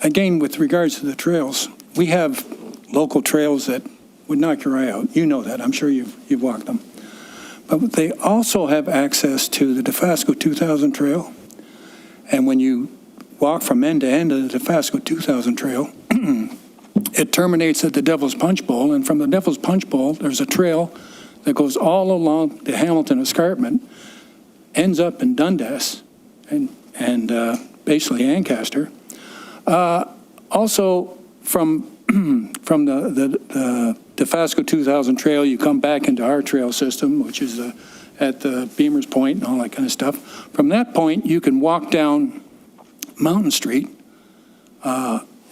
Again, with regards to the trails, we have local trails that would knock your eye out. You know that. I'm sure you've walked them. But they also have access to the Dofasco 2000 Trail. And when you walk from end to end of the Dofasco 2000 Trail, it terminates at the Devil's Punch Bowl. And from the Devil's Punch Bowl, there's a trail that goes all along the Hamilton Escarpment, ends up in Dundas and basically Ancaster. Also, from the Dofasco 2000 Trail, you come back into our trail system, which is at the Beamer's Point and all that kind of stuff. From that point, you can walk down Mountain Street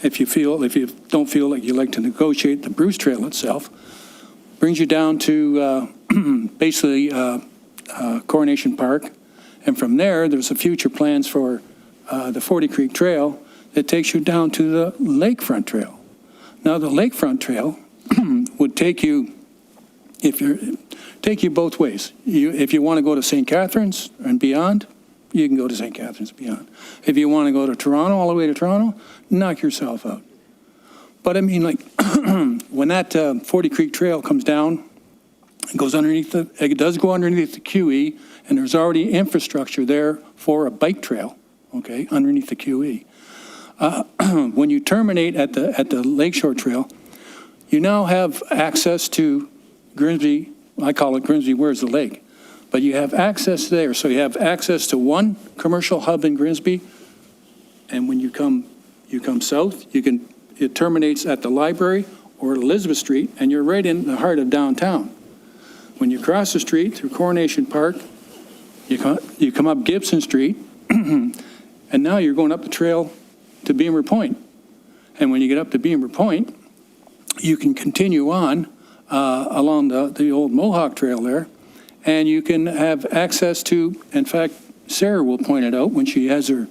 if you don't feel like you like to negotiate the Bruce Trail itself. Brings you down to basically Coronation Park, and from there's a future plans for the 40 Creek Trail that takes you down to the Lakefront Trail. Now, the Lakefront Trail would take you both ways. If you want to go to St. Catharines and beyond, you can go to St. Catharines and beyond. If you want to go to Toronto, all the way to Toronto, knock yourself out. But I mean, like, when that 40 Creek Trail comes down, it does go underneath the QE, and there's already infrastructure there for a bike trail, okay, underneath the QE. When you terminate at the Lakeshore Trail, you now have access to Grimsby. I call it Grimsby, where's the lake? But you have access there. So you have access to one commercial hub in Grimsby, and when you come south, it terminates at the library or Elizabeth Street, and you're right in the heart of downtown. When you cross the street through Coronation Park, you come up Gibson Street, and now you're going up the trail to Beamer Point. And when you get up to Beamer Point, you can continue on along the old Mohawk Trail there, and you can have access to, in fact, Sarah will point it out when she has her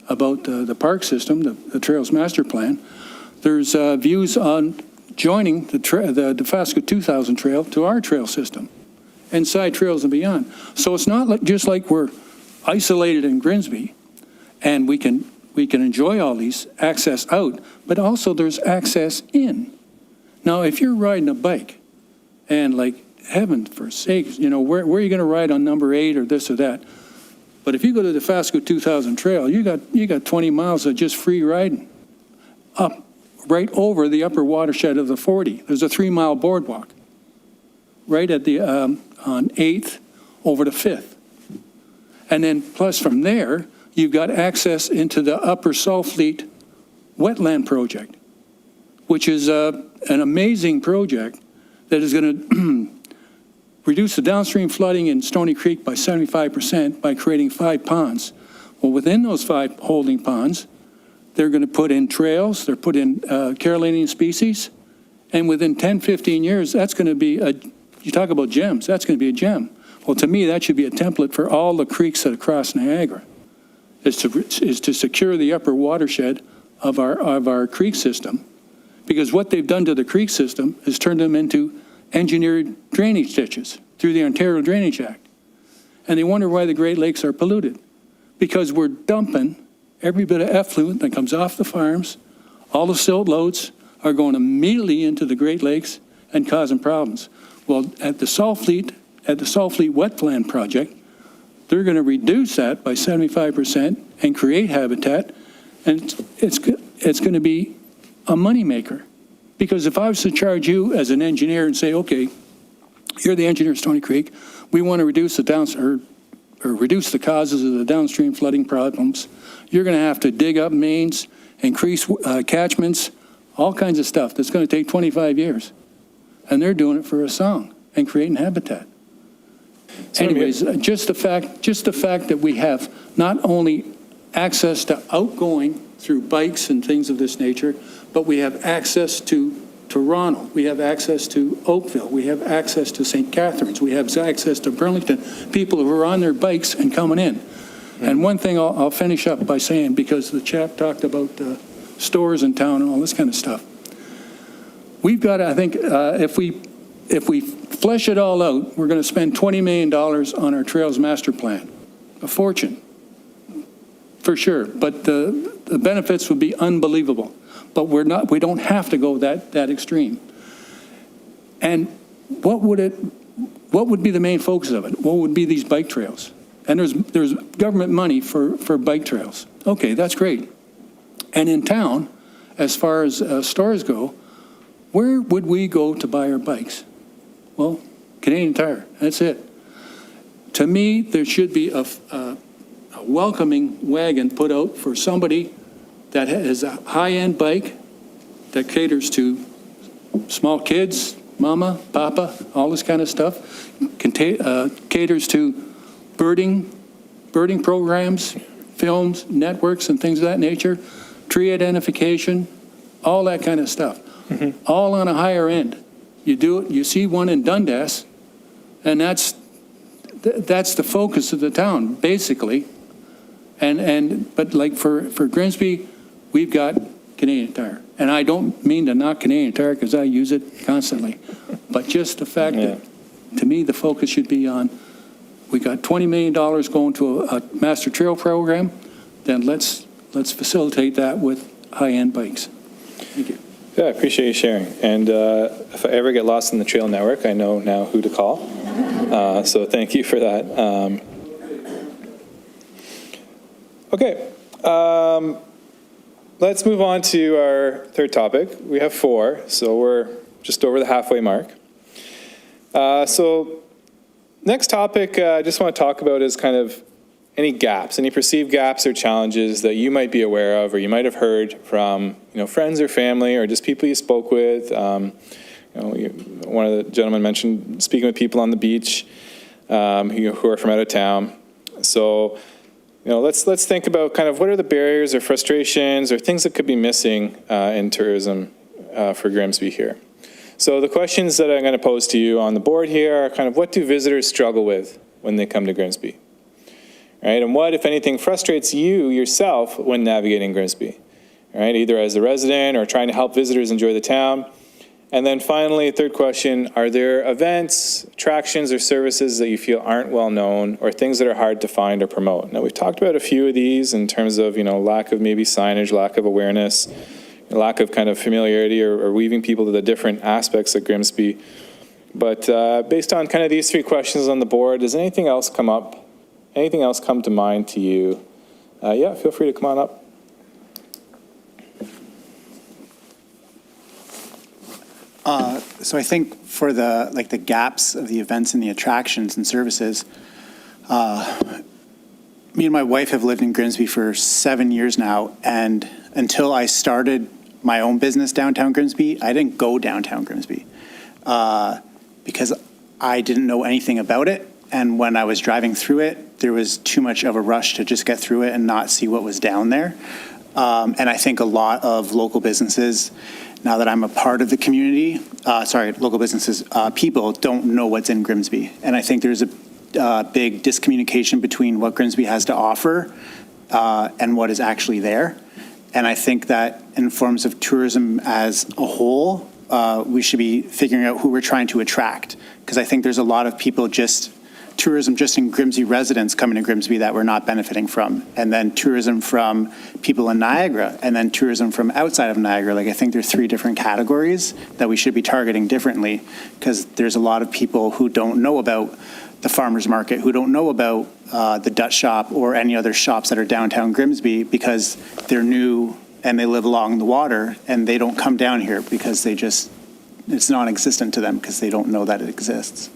about the park system, the Trails Master Plan. There's views on joining the Dofasco 2000 Trail to our trail system and side trails and beyond. So it's not just like we're isolated in Grimsby and we can enjoy all these access out, but also there's access in. Now, if you're riding a bike and, like, heaven for sakes, where are you going to ride on number 8 or this or that? But if you go to the Dofasco 2000 Trail, you got 20 miles of just free riding up right over the upper watershed of the 40. There's a 3-mile boardwalk right at the on 8th over to 5th. And then plus from there, you've got access into the Upper Saltfleet Wetland Project, which is an amazing project that is going to reduce the downstream flooding in Stony Creek by 75% by creating 5 ponds. Well, within those 5 holding ponds, they're going to put in trails, they're put in Carolinian species, and within 10, 15 years, that's going to be you talk about gems, that's going to be a gem. Well, to me, that should be a template for all the creeks that cross Niagara, is to secure the upper watershed of our creek system, because what they've done to the creek system is turned them into engineered drainage ditches through the Ontario Drainage Act. And they wonder why the Great Lakes are polluted, because we're dumping every bit of effluent that comes off the farms. All the silt loads are going immediately into the Great Lakes and causing problems. Well, at the Saltfleet Wetland Project, they're going to reduce that by 75% and create habitat, and it's going to be a moneymaker. Because if I was to charge you as an engineer and say, okay, you're the engineer of Stony Creek, we want to reduce the reduce the causes of the downstream flooding problems, you're going to have to dig up mains, increase catchments, all kinds of stuff that's going to take 25 years. And they're doing it for a song and creating habitat. Anyways, just the fact that we have not only access to outgoing through bikes and things of this nature, but we have access to to Ronald. We have access to Oakville. We have access to St. Catharines. We have access to Burlington. People who are on their bikes and coming in. And one thing I'll finish up by saying, because the chap talked about stores in town and all this kind of stuff. We've got to, I think, if we flesh it all out, we're going to spend $20 million on our Trails Master Plan. A fortune, for sure. But the benefits would be unbelievable. But we don't have to go that extreme. And what would be the main focus of it? What would be these bike trails? And there's government money for bike trails. Okay, that's great. And in town, as far as stores go, where would we go to buy our bikes? Well, Canadian Tire, that's it. To me, there should be a welcoming wagon put out for somebody that has a high-end bike that caters to small kids, mama, papa, all this kind of stuff, caters to birding programs, films, networks, and things of that nature, tree identification, all that kind of stuff, all on a higher end. You do it, you see one in Dundas, and that's the focus of the town, basically. But like for Grimsby, we've got Canadian Tire. And I don't mean to knock Canadian Tire because I use it constantly. But just the fact that, to me, the focus should be on, we got $20 million going to a master trail program, then let's facilitate that with high-end bikes. Thank you. Yeah, I appreciate you sharing. And if I ever get lost in the trail network, I know now who to call. So thank you for that. Okay. Let's move on to our third topic. We have 4, so we're just over the halfway mark. So next topic I just want to talk about is kind of any gaps, any perceived gaps or challenges that you might be aware of or you might have heard from friends or family or just people you spoke with. One of the gentlemen mentioned speaking with people on the beach who are from out of town. So let's think about kind of what are the barriers or frustrations or things that could be missing in tourism for Grimsby here. So the questions that I'm going to pose to you on the board here are kind of what do visitors struggle with when they come to Grimsby? Right? And what, if anything, frustrates you yourself when navigating Grimsby? Right? Either as a resident or trying to help visitors enjoy the town. And then finally, third question, are there events, attractions, or services that you feel aren't well known or things that are hard to find or promote? Now, we've talked about a few of these in terms of, lack of maybe signage, lack of awareness, lack of kind of familiarity or weaving people to the different aspects of Grimsby. But based on kind of these 3 questions on the board, does anything else come up? Anything else come to mind to you? Yeah, feel free to come on up. So I think for the gaps of the events and the attractions and services, me and my wife have lived in Grimsby for 7 years now, and until I started my own business downtown Grimsby, I didn't go downtown Grimsby because I didn't know anything about it. And when I was driving through it, there was too much of a rush to just get through it and not see what was down there. And I think a lot of local businesses, now that I'm a part of the community, local businesses, people don't know what's in Grimsby. And I think there's a big discommunication between what Grimsby has to offer and what is actually there. And I think that in forms of tourism as a whole, we should be figuring out who we're trying to attract. Because I think there's a lot of people tourism just in Grimsby residents coming to Grimsby that we're not benefiting from. And then tourism from people in Niagara, and then tourism from outside of Niagara. I think there's 3 different categories that we should be targeting differently, because there's a lot of people who don't know about the farmers market, who don't know about the Dutch shop or any other shops that are downtown Grimsby because they're new and they live along the water and they don't come down here because it's non-existent to them because they don't know that it exists.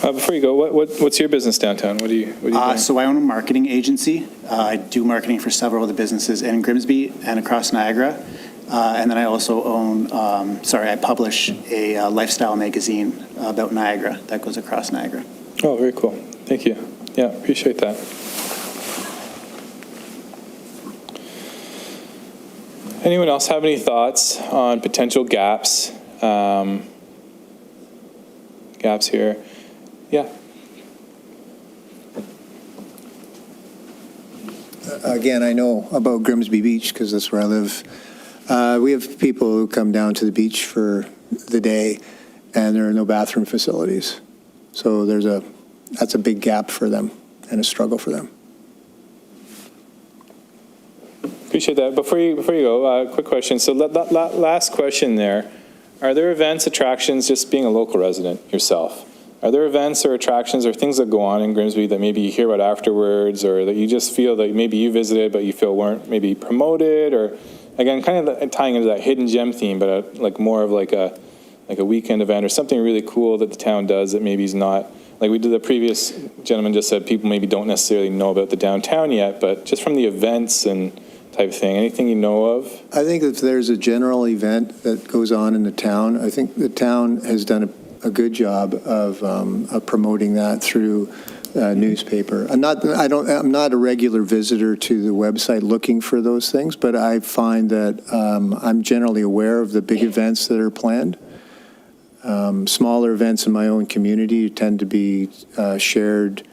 Before you go, what's your business downtown? What do you do? So I own a marketing agency. I do marketing for several of the businesses in Grimsby and across Niagara. And then I also I publish a lifestyle magazine about Niagara that goes across Niagara. Oh, very cool. Thank you. Yeah, appreciate that. Anyone else have any thoughts on potential gaps? Gaps here? Yeah. Again, I know about Grimsby Beach because that's where I live. We have people who come down to the beach for the day, and there are no bathroom facilities. So that's a big gap for them and a struggle for them. Appreciate that. Before you go, quick question. So last question there. Are there events, attractions, just being a local resident yourself, are there events or attractions or things that go on in Grimsby that maybe you hear about afterwards, or that you just feel that maybe you visited but you feel weren't maybe promoted, or again, kind of tying into that hidden gem theme, but like more of like a weekend event or something really cool that the town does that maybe is not, like we did, the previous gentleman just said people maybe don't necessarily know about the downtown yet, but just from the events and type of thing, anything you know of? I think if there's a general event that goes on in the town, I think the town has done a good job of promoting that through newspaper. I'm not a regular visitor to the website looking for those things, but I find that I'm generally aware of the big events that are planned. Smaller events in my own community tend to be shared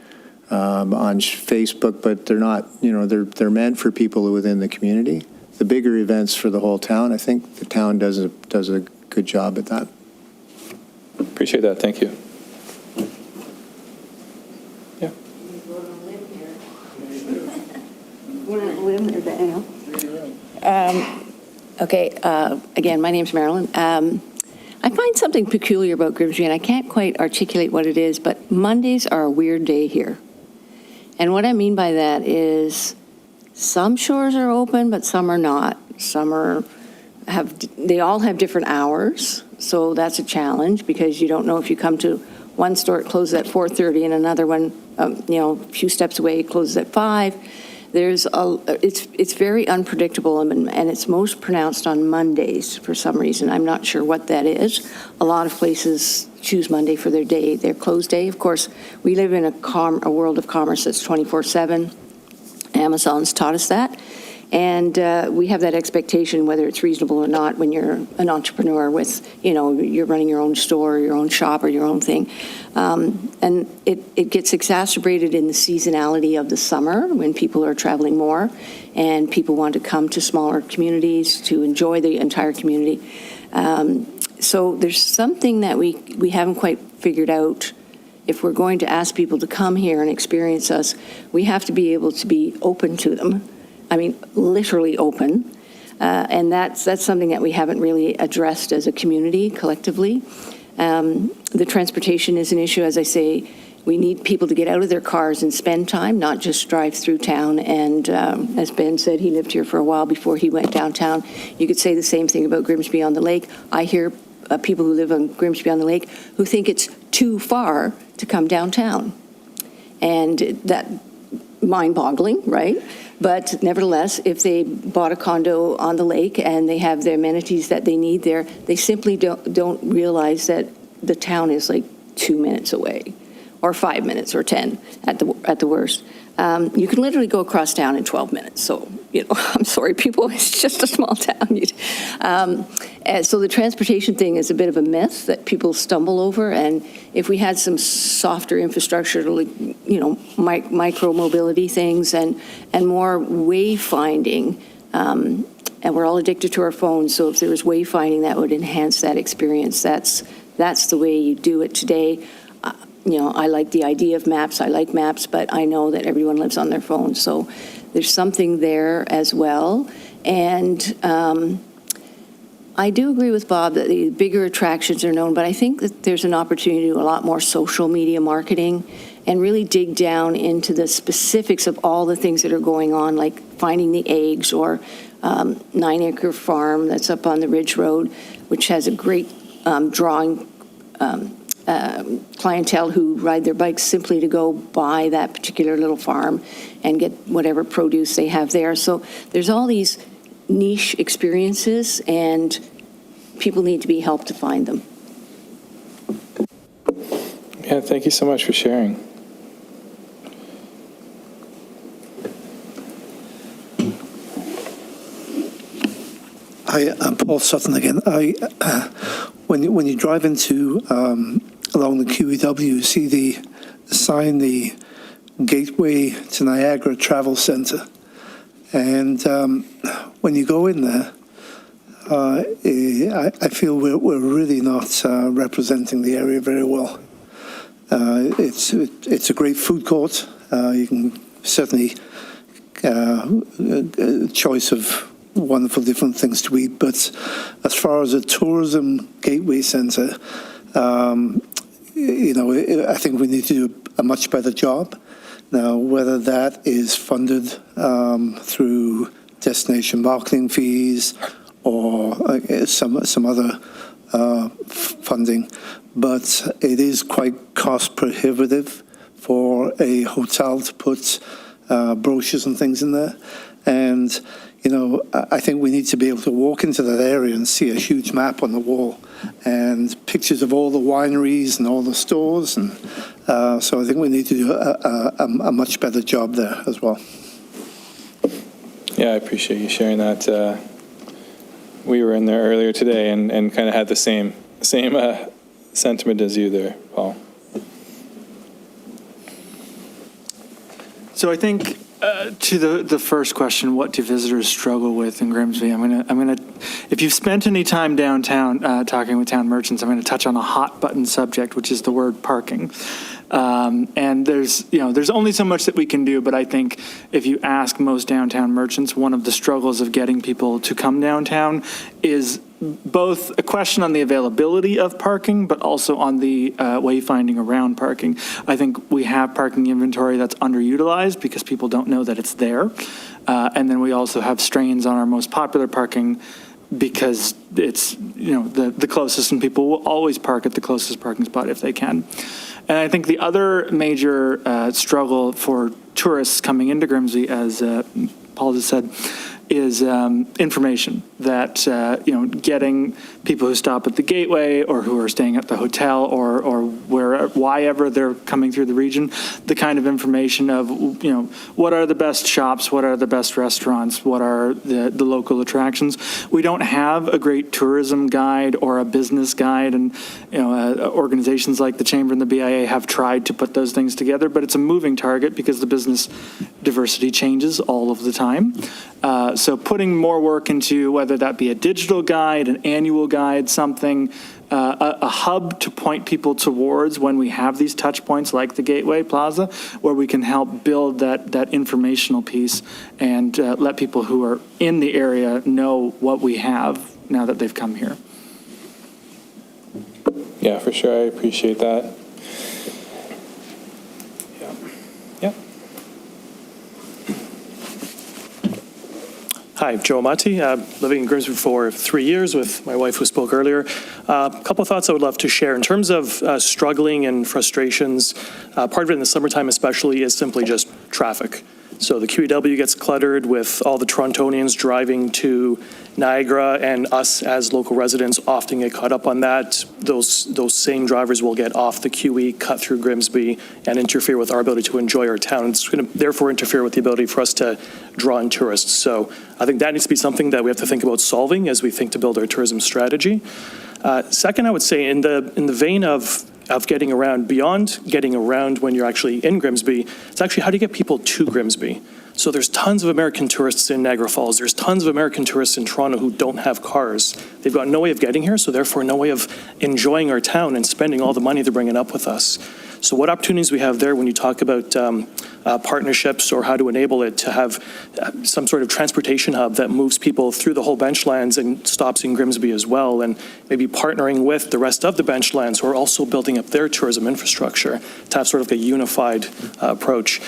on Facebook, but they're not, they're meant for people within the community. The bigger events for the whole town, I think the town does a good job at that. Appreciate that. Thank you. Yeah. Okay, again, my name's Marilyn. I find something peculiar about Grimsby, and I can't quite articulate what it is, but Mondays are a weird day here. And what I mean by that is some shores are open, but some are not. Some they all have different hours, so that's a challenge because you don't know if you come to one store, it closes at 4:30, and another one, a few steps away, it closes at 5. It's very unpredictable, and it's most pronounced on Mondays for some reason. I'm not sure what that is. A lot of places choose Monday for their closed day. Of course, we live in a world of commerce that's 24/7. Amazon's taught us that. And we have that expectation, whether it's reasonable or not, when you're an entrepreneur with, you're running your own store, your own shop, or your own thing. And it gets exacerbated in the seasonality of the summer when people are traveling more and people want to come to smaller communities to enjoy the entire community. So there's something that we haven't quite figured out. If we're going to ask people to come here and experience us, we have to be able to be open to them. I mean, literally open. And that's something that we haven't really addressed as a community collectively. The transportation is an issue. As I say, we need people to get out of their cars and spend time, not just drive through town. And as Ben said, he lived here for a while before he went downtown. You could say the same thing about Grimsby on the Lake. I hear people who live on Grimsby on the Lake who think it's too far to come downtown. And that mind-boggling, right? But nevertheless, if they bought a condo on the lake and they have the amenities that they need there, they simply don't realize that the town is like 2 minutes away, or 5 minutes, or 10 at the worst. You can literally go across town in 12 minutes. So, I'm sorry, people, it's just a small town. And so the transportation thing is a bit of a myth that people stumble over. And if we had some softer infrastructure, like, micro mobility things and more wayfinding, and we're all addicted to our phones. So if there was wayfinding, that would enhance that experience. That's the way you do it today. I like the idea of maps. I like maps, but I know that everyone lives on their phone. So there's something there as well. And I do agree with Bob that the bigger attractions are known, but I think that there's an opportunity to do a lot more social media marketing and really dig down into the specifics of all the things that are going on, like finding the eggs or 9 Acre Farm that's up on the Ridge Road, which has a great drawing clientele who ride their bikes simply to go buy that particular little farm and get whatever produce they have there. So there's all these niche experiences, and people need to be helped to find them. Yeah, thank you so much for sharing. Hi, I'm Paul Sutton again. When you drive into along the QEW, you see the sign, the Gateway to Niagara Travel Center, and when you go in there, I feel we're really not representing the area very well. It's a great food court. You can certainly choice of wonderful different things to eat, but as far as a tourism gateway center, I think we need to do a much better job. Now, whether that is funded through destination marketing fees or some other funding, but it is quite cost prohibitive for a hotel to put brochures and things in there. And I think we need to be able to walk into that area and see a huge map on the wall and pictures of all the wineries and all the stores. And so I think we need to do a much better job there as well. Yeah, I appreciate you sharing that. We were in there earlier today and kind of had the same sentiment as you there, Paul. So I think to the first question, what do visitors struggle with in Grimsby? I'm gonna. If you've spent any time downtown talking with town merchants, I'm going to touch on a hot button subject, which is the word parking. And there's only so much that we can do, but I think if you ask most downtown merchants, one of the struggles of getting people to come downtown is both a question on the availability of parking, but also on the wayfinding around parking. I think we have parking inventory that's underutilized because people don't know that it's there. And then we also have strains on our most popular parking because it's, the closest, and people will always park at the closest parking spot if they can. And I think the other major struggle for tourists coming into Grimsby, as Paul just said, is information that, getting people who stop at the Gateway or who are staying at the hotel or wherever they're coming through the region, the kind of information of, what are the best shops, what are the best restaurants, what are the local attractions. We don't have a great tourism guide or a business guide, and, organizations like the Chamber and the BIA have tried to put those things together, but it's a moving target because the business diversity changes all of the time. So putting more work into whether that be a digital guide, an annual guide, something, a hub to point people towards when we have these touch points like the Gateway Plaza, where we can help build that informational piece and let people who are in the area know what we have now that they've come here. Yeah, for sure. I appreciate that. Yeah. Hi, Joe Amati, living in Grimsby for 3 years with my wife who spoke earlier. A couple of thoughts I would love to share. In terms of struggling and frustrations, part of it in the summertime especially is simply just traffic. So the QEW gets cluttered with all the Torontonians driving to Niagara, and us as local residents often get caught up on that. Those same drivers will get off the QE, cut through Grimsby, and interfere with our ability to enjoy our town. It's going to therefore interfere with the ability for us to draw in tourists. So I think that needs to be something that we have to think about solving as we think to build our tourism strategy. Second, I would say in the vein of getting around, beyond getting around when you're actually in Grimsby, it's actually how do you get people to Grimsby? So there's tons of American tourists in Niagara Falls. There's tons of American tourists in Toronto who don't have cars. They've got no way of getting here, so therefore no way of enjoying our town and spending all the money they're bringing up with us. So what opportunities we have there when you talk about partnerships or how to enable it to have some sort of transportation hub that moves people through the whole benchlands and stops in Grimsby as well, and maybe partnering with the rest of the benchlands who are also building up their tourism infrastructure to have sort of a unified approach.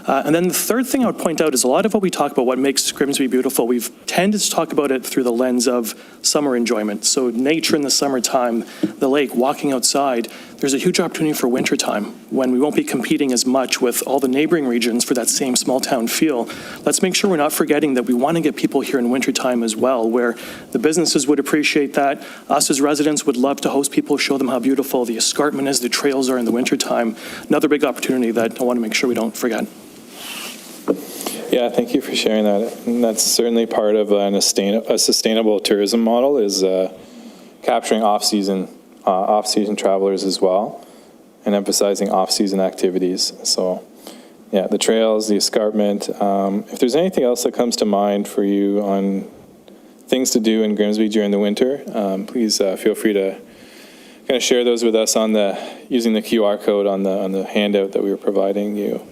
And then the third thing I would point out is a lot of what we talk about, what makes Grimsby beautiful, we've tended to talk about it through the lens of summer enjoyment. So nature in the summertime, the lake, walking outside. There's a huge opportunity for wintertime when we won't be competing as much with all the neighboring regions for that same small town feel. Let's make sure we're not forgetting that we want to get people here in wintertime as well, where the businesses would appreciate that. Us as residents would love to host people, show them how beautiful the escarpment is, the trails are in the wintertime. Another big opportunity that I want to make sure we don't forget. Yeah, thank you for sharing that. And that's certainly part of a sustainable tourism model is capturing off-season travelers as well and emphasizing off-season activities. So, yeah, the trails, the escarpment. If there's anything else that comes to mind for you on things to do in Grimsby during the winter, please feel free to kind of share those with us using the QR code on the handout that we were providing you.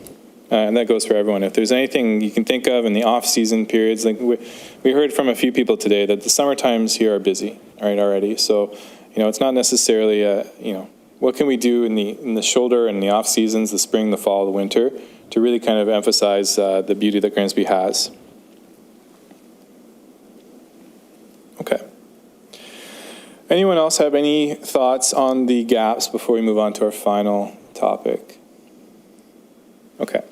And that goes for everyone. If there's anything you can think of in the off-season periods, like we heard from a few people today that the summer times here are busy, right, already. So, it's not necessarily what can we do in the shoulder and the off seasons, the spring, the fall, the winter, to really kind of emphasize the beauty that Grimsby has. Okay. Anyone else have any thoughts on the gaps before we move on to our final topic? Okay.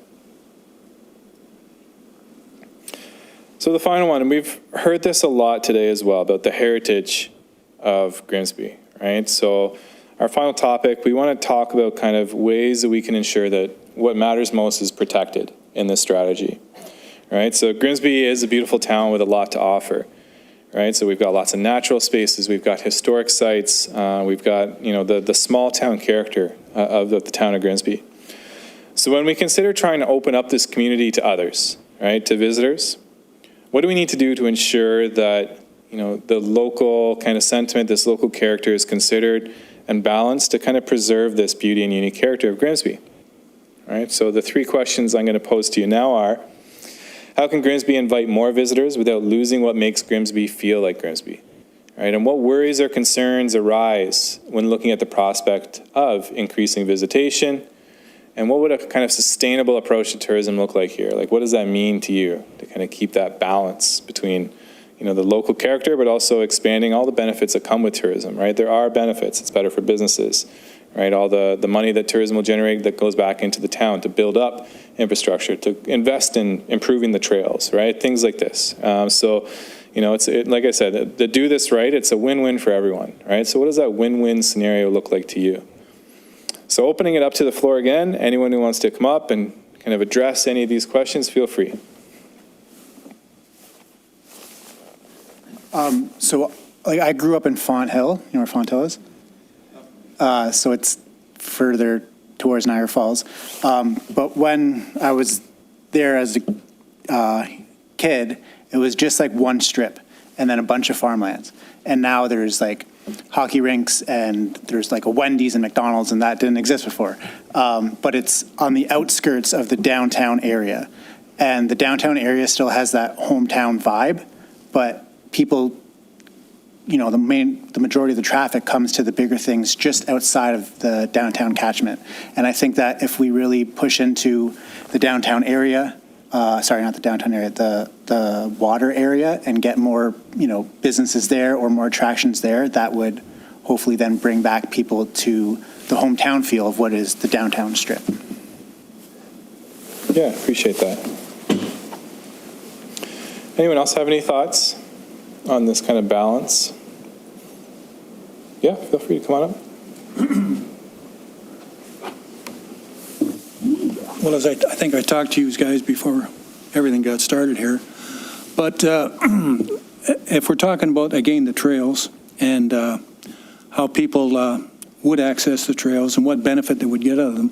So the final one, and we've heard this a lot today as well, about the heritage of Grimsby, right? So our final topic, we want to talk about kind of ways that we can ensure that what matters most is protected in this strategy, right? So Grimsby is a beautiful town with a lot to offer, right? So we've got lots of natural spaces, we've got historic sites, we've got, the small town character of the town of Grimsby. So when we consider trying to open up this community to others, right, to visitors, what do we need to do to ensure that, the local kind of sentiment, this local character is considered and balanced to kind of preserve this beauty and unique character of Grimsby? All right, so the three questions I'm going to pose to you now are, how can Grimsby invite more visitors without losing what makes Grimsby feel like Grimsby? All right, and what worries or concerns arise when looking at the prospect of increasing visitation? And what would a kind of sustainable approach to tourism look like here? Like, what does that mean to you to kind of keep that balance between, the local character, but also expanding all the benefits that come with tourism, right? There are benefits. It's better for businesses, right? All the money that tourism will generate that goes back into the town to build up infrastructure, to invest in improving the trails, right? Things like this. Like I said, to do this right, it's a win-win for everyone, right? So what does that win-win scenario look like to you? So opening it up to the floor again, anyone who wants to come up and kind of address any of these questions, feel free. I grew up in Font Hill. You know where Font Hill is? So it's further towards Niagara Falls. But when I was there as a kid, it was just like one strip and then a bunch of farmlands. And now there's like hockey rinks and there's like a Wendy's and McDonald's, and that didn't exist before. But it's on the outskirts of the downtown area. And the downtown area still has that hometown vibe, but people, the majority of the traffic comes to the bigger things just outside of the downtown catchment. And I think that if we really push into the downtown area, not the downtown area, the water area, and get more, businesses there or more attractions there, that would hopefully then bring back people to the hometown feel of what is the downtown strip. Yeah, appreciate that. Anyone else have any thoughts on this kind of balance? Yeah, feel free to come on up. Well, as I think I talked to you guys before everything got started here, but if we're talking about, again, the trails and how people would access the trails and what benefit they would get out of them,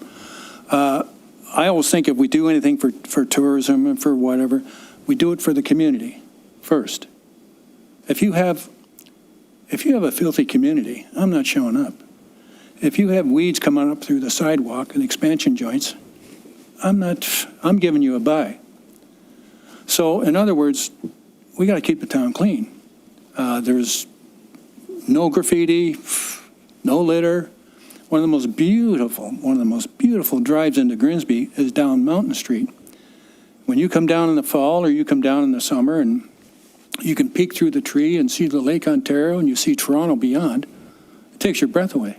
I always think if we do anything for tourism and for whatever, we do it for the community first. If you have a filthy community, I'm not showing up. If you have weeds coming up through the sidewalk and expansion joints, I'm giving you a bye. So in other words, we got to keep the town clean. There's no graffiti, no litter. One of the most beautiful drives into Grimsby is down Mountain Street. When you come down in the fall or you come down in the summer and you can peek through the tree and see the Lake Ontario and you see Toronto beyond, it takes your breath away.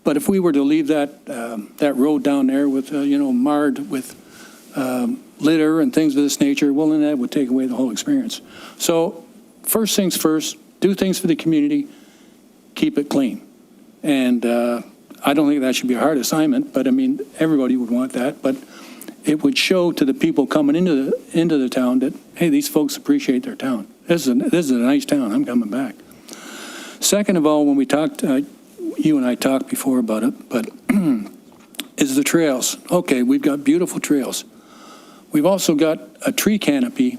But if we were to leave that road down there with, marred with litter and things of this nature, well, then that would take away the whole experience. So first things first, do things for the community, keep it clean. And I don't think that should be a hard assignment, but I mean, everybody would want that. But it would show to the people coming into the town that, hey, these folks appreciate their town. This is a nice town. I'm coming back. Second of all, when we talked, you and I talked before about it, but is the trails. Okay, we've got beautiful trails. We've also got a tree canopy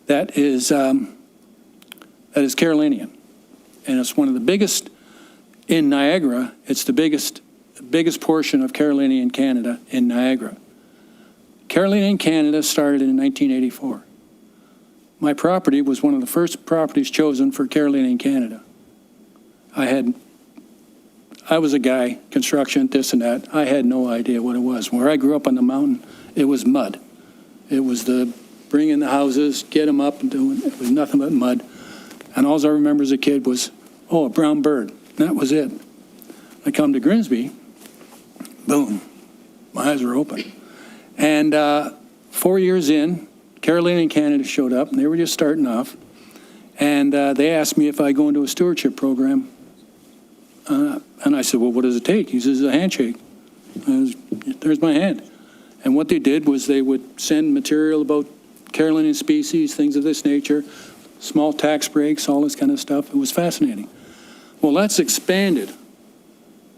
that is Carolinian, and it's one of the biggest in Niagara. It's the biggest portion of Carolinian Canada in Niagara. Carolinian Canada started in 1984. My property was one of the first properties chosen for Carolinian Canada. I was a guy, construction, this and that. I had no idea what it was. Where I grew up on the mountain, it was mud. It was the bring in the houses, get them up and doing, it was nothing but mud. And all I remember as a kid was, oh, a brown bird. That was it. I come to Grimsby, boom, my eyes were open. And 4 years in, Carolinian Canada showed up, and they were just starting off. And they asked me if I go into a stewardship program. And I said, well, what does it take? He says, a handshake. There's my hand. And what they did was they would send material about Carolinian species, things of this nature, small tax breaks, all this kind of stuff. It was fascinating. Well, that's expanded.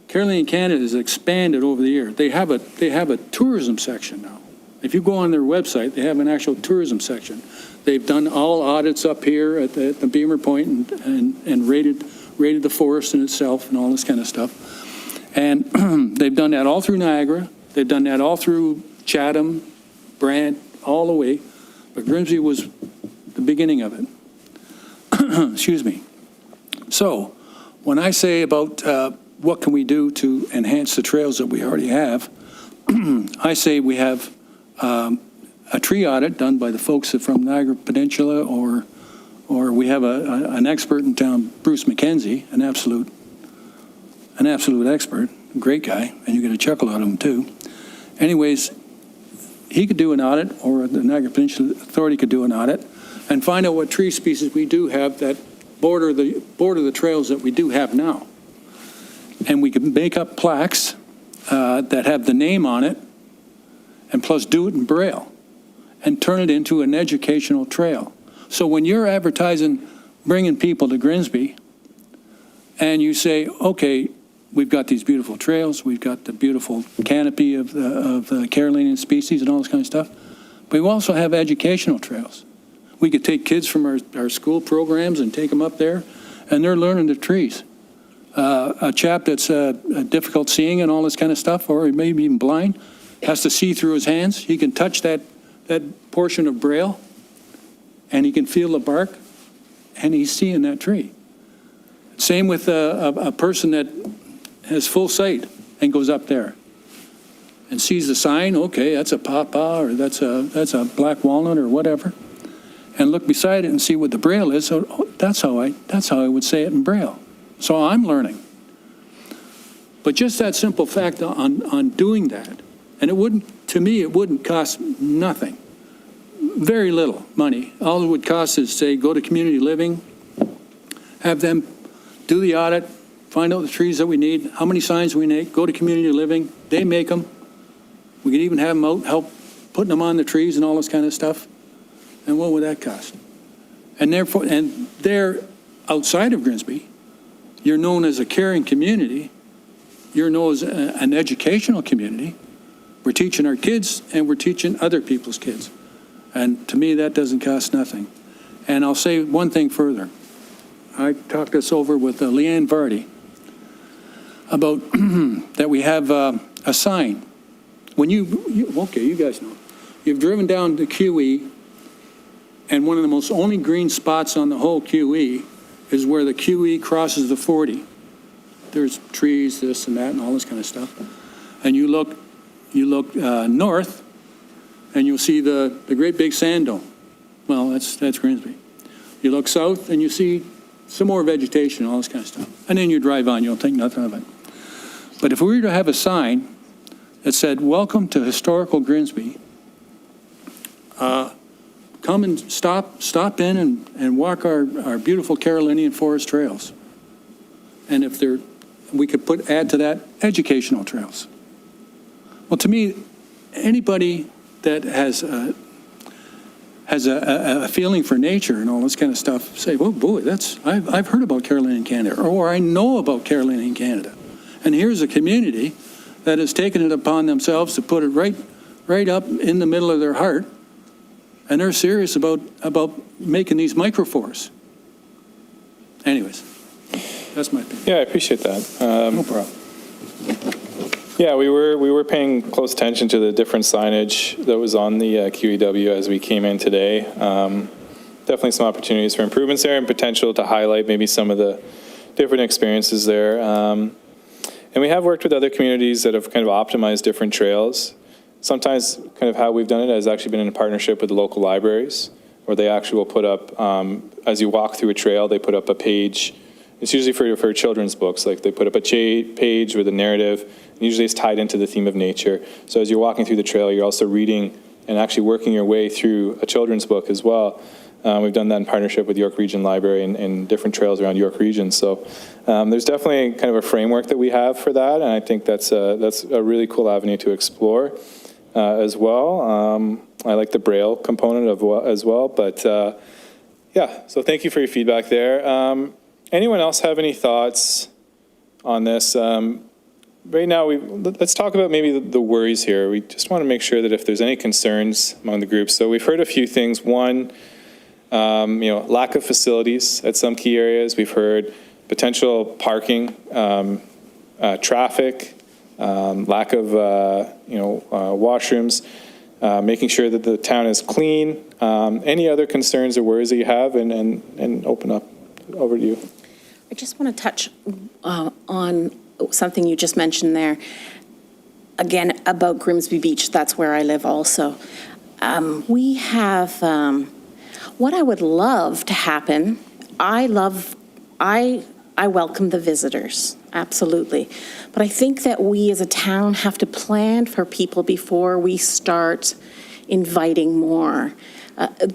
Carolinian Canada has expanded over the year. They have a tourism section now. If you go on their website, they have an actual tourism section. They've done all audits up here at the Beamer Point and rated the forest in itself and all this kind of stuff. And they've done that all through Niagara. They've done that all through Chatham, Brant, all the way. But Grimsby was the beginning of it. Excuse me. So when I say about what can we do to enhance the trails that we already have, I say we have a tree audit done by the folks from Niagara Peninsula, or we have an expert in town, Bruce McKenzie, an absolute expert, great guy, and you get a chuckle out of him too. Anyways, he could do an audit, or the Niagara Peninsula Authority could do an audit, and find out what tree species we do have that border the trails that we do have now. And we can make up plaques that have the name on it, and plus do it in Braille, and turn it into an educational trail. So when you're advertising, bringing people to Grimsby, and you say, okay, we've got these beautiful trails, we've got the beautiful canopy of the Carolinian species and all this kind of stuff, but we also have educational trails. We could take kids from our school programs and take them up there, and they're learning the trees. A chap that's difficult seeing and all this kind of stuff, or maybe even blind, has to see through his hands. He can touch that portion of Braille, and he can feel the bark, and he's seeing that tree. Same with a person that has full sight and goes up there and sees the sign. Okay, that's a pawpaw, or that's a black walnut, or whatever, and look beside it and see what the Braille is. So that's how I would say it in Braille. So I'm learning. But just that simple fact on doing that, and to me, it wouldn't cost nothing. Very little money. All it would cost is, say, go to community living, have them do the audit, find out the trees that we need, how many signs we need, go to community living, they make them. We could even have them out, help putting them on the trees and all this kind of stuff. And what would that cost? And therefore, and there, outside of Grimsby, you're known as a caring community. You're known as an educational community. We're teaching our kids, and we're teaching other people's kids. And to me, that doesn't cost nothing. And I'll say one thing further. I talked this over with Leanne Vardy about that we have a sign. When okay, you guys know. You've driven down to QE, and one of the most only green spots on the whole QE is where the QE crosses the 40. There's trees, this and that, and all this kind of stuff. And you look north, and you'll see the great big sand dome. Well, that's Grimsby. You look south, and you see some more vegetation, all this kind of stuff. And then you drive on, you don't think nothing of it. But if we were to have a sign that said, "Welcome to historical Grimsby," come and stop in and walk our beautiful Carolinian forest trails. And if we could add to that educational trails. Well, to me, anybody that has a feeling for nature and all this kind of stuff say, "Oh boy, I've heard about Carolina and Canada," or "I know about Carolina and Canada," and here's a community that has taken it upon themselves to put it right up in the middle of their heart, and they're serious about making these microforests. Anyways, that's my opinion. Yeah, I appreciate that. No problem. Yeah, we were paying close attention to the different signage that was on the QEW as we came in today. Definitely some opportunities for improvements there and potential to highlight maybe some of the different experiences there. And we have worked with other communities that have kind of optimized different trails. Sometimes kind of how we've done it has actually been in a partnership with the local libraries, where they actually will put up, as you walk through a trail, they put up a page. It's usually for children's books. Like they put up a page with a narrative. Usually it's tied into the theme of nature. So as you're walking through the trail, you're also reading and actually working your way through a children's book as well. We've done that in partnership with York Region Library and different trails around York Region. So there's definitely kind of a framework that we have for that, and I think that's a really cool avenue to explore as well. I like the Braille component as well, but yeah, so thank you for your feedback there. Anyone else have any thoughts on this? Right now, let's talk about maybe the worries here. We just want to make sure that if there's any concerns among the groups. So we've heard a few things. One, lack of facilities at some key areas. We've heard potential parking, traffic, lack of washrooms, making sure that the town is clean. Any other concerns or worries that you have, and open up over to you. I just want to touch on something you just mentioned there. Again, about Grimsby Beach, that's where I live also. We have, what I would love to happen, I welcome the visitors, absolutely. But I think that we as a town have to plan for people before we start inviting more.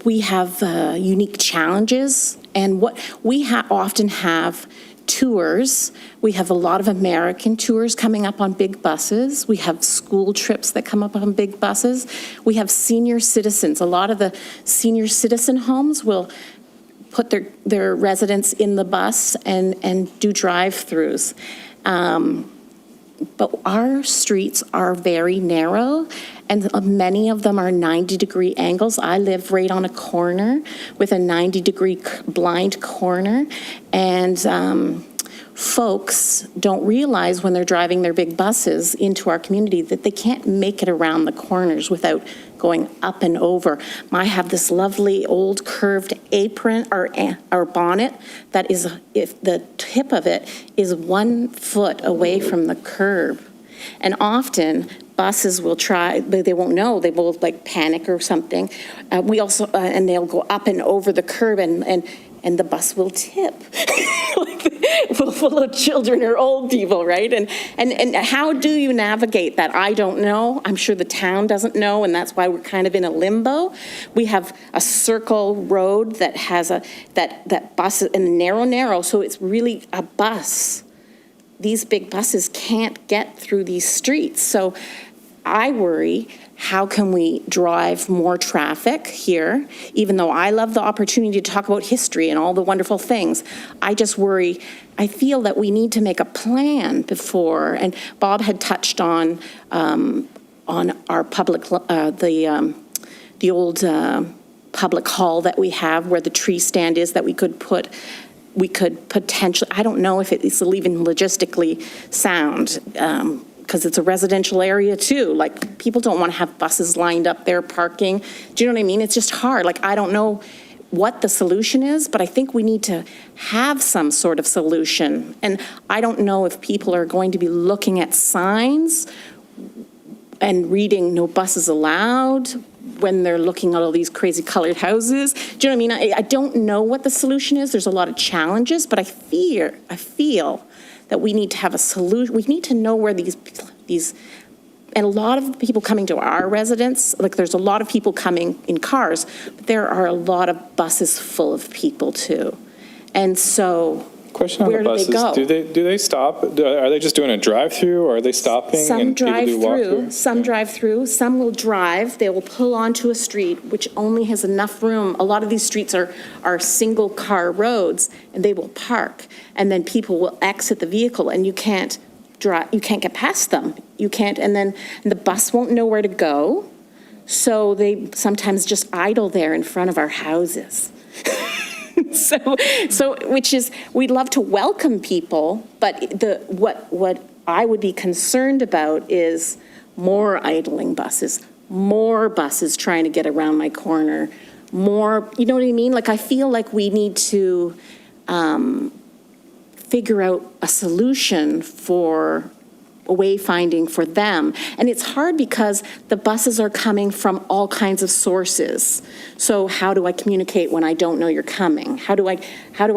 We have unique challenges, and what we often have tours. We have a lot of American tours coming up on big buses. We have school trips that come up on big buses. We have senior citizens. A lot of the senior citizen homes will put their residents in the bus and do drive-throughs. But our streets are very narrow, and many of them are 90-degree angles. I live right on a corner with a 90-degree blind corner, and folks don't realize when they're driving their big buses into our community that they can't make it around the corners without going up and over. I have this lovely old curved apron or bonnet that is, if the tip of it is 1 foot away from the curb. And often buses will try, but they won't know, they will like panic or something. We also, and they'll go up and over the curb and the bus will tip. Full of children or old people, right? And how do you navigate that? I don't know. I'm sure the town doesn't know, and that's why we're kind of in a limbo. We have a circle road that has that bus and narrow, so it's really a bus. These big buses can't get through these streets. So I worry, how can we drive more traffic here? Even though I love the opportunity to talk about history and all the wonderful things, I just worry, I feel that we need to make a plan before, and Bob had touched on our public, the old public hall that we have where the tree stand is that we could potentially, I don't know if it's even logistically sound, because it's a residential area too. Like, people don't want to have buses lined up there parking. Do you know what I mean? It's just hard. Like, I don't know what the solution is, but I think we need to have some sort of solution. And I don't know if people are going to be looking at signs and reading no buses allowed when they're looking at all these crazy colored houses. Do you know what I mean? I don't know what the solution is. There's a lot of challenges, but I feel that we need to have a solution. We need to know where these, and a lot of people coming to our residence, like there's a lot of people coming in cars, but there are a lot of buses full of people too. And so Question on Where the do they buses. go? Do they stop? Are they just doing a drive-through, or are they stopping? Some and people drive do walk through, some drive through, some will drive. They will pull onto a street which only has enough room. A lot of these streets are single-car roads, and they will park. And then people will exit the vehicle, and you can't get past them. You can't, and then the bus won't know where to go. So they sometimes just idle there in front of our houses. So, which is, we'd love to welcome people, but what I would be concerned about is more idling buses, more buses trying to get around my corner, more, you know what I mean? Like, I feel like we need to figure out a solution for a wayfinding for them. And it's hard because the buses are coming from all kinds of sources. So how do I communicate when I don't know you're coming? How do I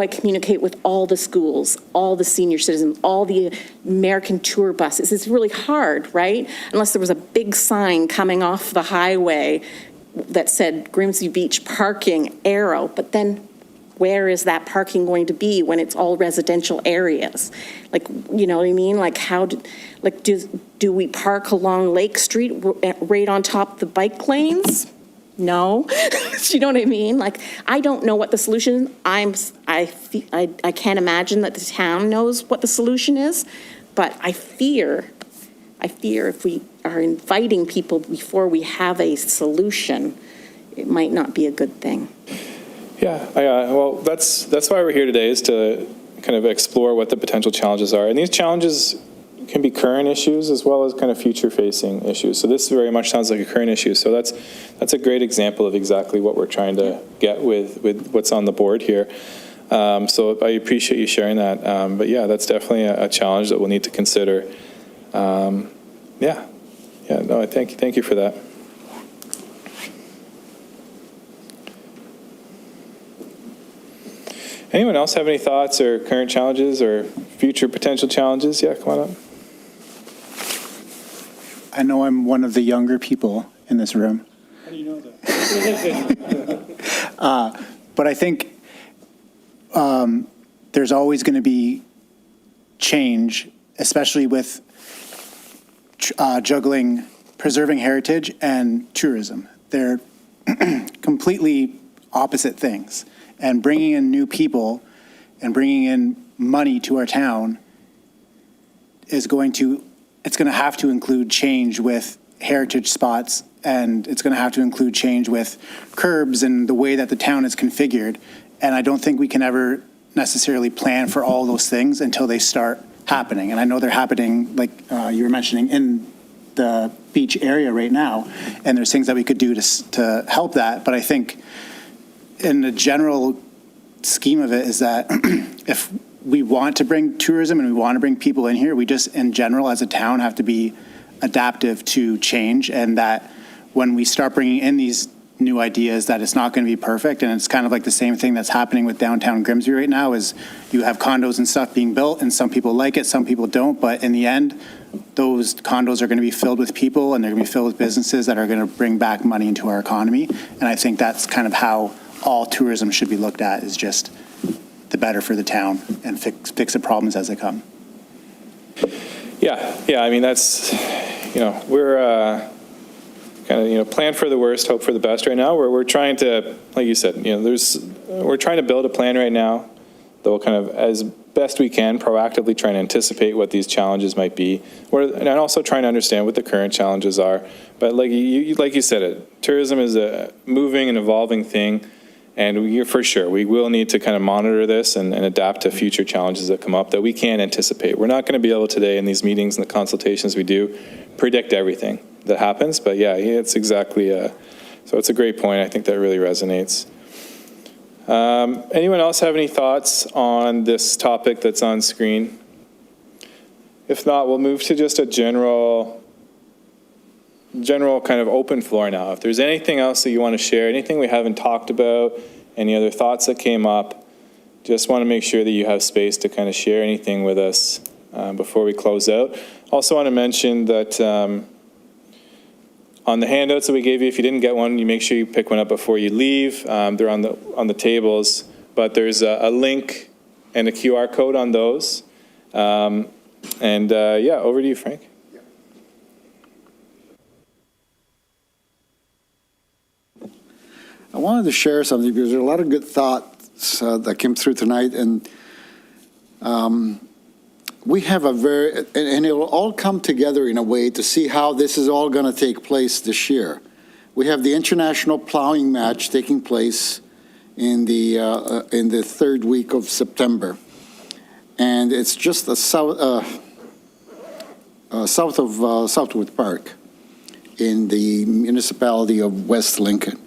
communicate with all the schools, all the senior citizens, all the American tour buses? It's really hard, right? Unless there was a big sign coming off the highway that said Grimsby Beach parking arrow, but then where is that parking going to be when it's all residential areas? Like, you know what I mean? Like, do we park along Lake Street right on top of the bike lanes? No. You know what I mean? Like, I don't know what the solution is. I can't imagine that the town knows what the solution is, but I fear if we are inviting people before we have a solution, it might not be a good thing. Yeah, well, that's why we're here today, is to kind of explore what the potential challenges are. And these challenges can be current issues as well as kind of future-facing issues. So this very much sounds like a current issue. So that's a great example of exactly what we're trying to get with what's on the board here. So I appreciate you sharing that. But yeah, that's definitely a challenge that we'll need to consider. No, I thank you for that. Anyone else have any thoughts or current challenges or future potential challenges? Yeah, come on up. I know I'm one of the younger people in this room. How do you know that? But I think there's always going to be change, especially with juggling preserving heritage and tourism. They're completely opposite things. And bringing in new people and bringing in money to our town it's going to have to include change with heritage spots, and it's going to have to include change with curbs and the way that the town is configured. And I don't think we can ever necessarily plan for all those things until they start happening. And I know they're happening, like you were mentioning, in the beach area right now, and there's things that we could do to help that. But I think in the general scheme of it is that if we want to bring tourism and we want to bring people in here, we just, in general, as a town, have to be adaptive to change, and that when we start bringing in these new ideas, that it's not going to be perfect. And it's kind of like the same thing that's happening with downtown Grimsby right now, is you have condos and stuff being built, and some people like it, some people don't, but in the end, those condos are going to be filled with people, and they're going to be filled with businesses that are going to bring back money into our economy. And I think that's kind of how all tourism should be looked at, is just the better for the town and fix the problems as they come. Yeah, I mean, that's, we're kind of, plan for the worst, hope for the best right now. We're trying to, like you said, we're trying to build a plan right now that will kind of, as best we can, proactively try and anticipate what these challenges might be, and also trying to understand what the current challenges are. But like you said, tourism is a moving and evolving thing, and for sure, we will need to kind of monitor this and adapt to future challenges that come up that we can't anticipate. We're not going to be able today in these meetings and the consultations we do predict everything that happens, but yeah, it's exactly, so it's a great point. I think that really resonates. Anyone else have any thoughts on this topic that's on screen? If not, we'll move to just a general kind of open floor now. If there's anything else that you want to share, anything we haven't talked about, any other thoughts that came up, just want to make sure that you have space to kind of share anything with us before we close out. Also want to mention that on the handouts that we gave you, if you didn't get one, you make sure you pick one up before you leave. They're on the tables, but there's a link and a QR code on those. Yeah, over to you, Frank. I wanted to share something because there are a lot of good thoughts that came through tonight, and we have and it will all come together in a way to see how this is all going to take place this year. We have the international plowing match taking place in the third week of September, and it's just south of Southwood Park in the municipality of West Lincoln.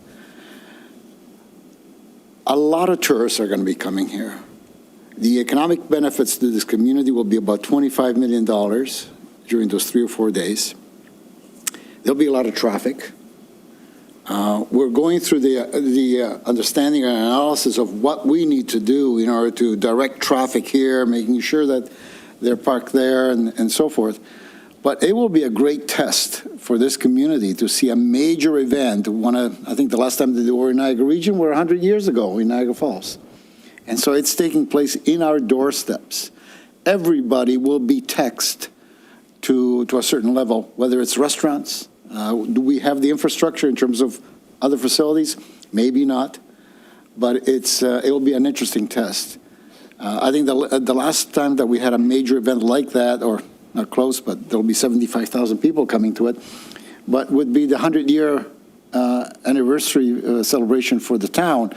A lot of tourists are going to be coming here. The economic benefits to this community will be about $25 million during those 3 or 4 days. There'll be a lot of traffic. We're going through the understanding and analysis of what we need to do in order to direct traffic here, making sure that they're parked there and so forth. But it will be a great test for this community to see a major event. I think the last time they were in Niagara region were 100 years ago in Niagara Falls. And so it's taking place in our doorsteps. Everybody will be taxed to a certain level, whether it's restaurants. Do we have the infrastructure in terms of other facilities? Maybe not. But it will be an interesting test. I think the last time that we had a major event like that, or not close, but there'll be 75,000 people coming to it, but would be the 100-year anniversary celebration for the town.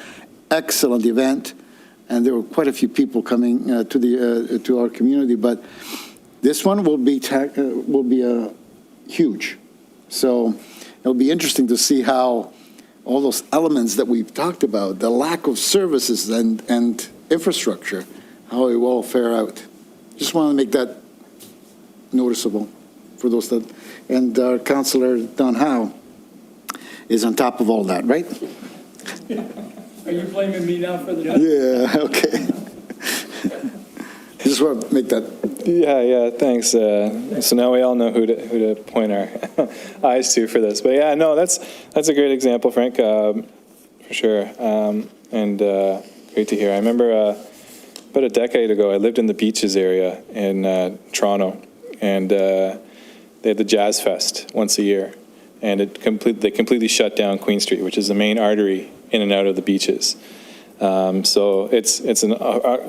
Excellent event, and there were quite a few people coming to our community. But this one will be huge. So it'll be interesting to see how all those elements that we've talked about, the lack of services and infrastructure, how it will all fare out. Just want to make that noticeable for those that, and Councillor Don Howe is on top of all that, right? Are you blaming me now for the... Yeah, okay. Just want to make that. Yeah, thanks. So now we all know who to point our eyes to for this. But yeah, no, that's a great example, Frank, for sure. And great to hear. I remember about a decade ago, I lived in the Beaches area in Toronto, and they had the Jazz Fest once a year, and they completely shut down Queen Street, which is the main artery in and out of the Beaches. So it's an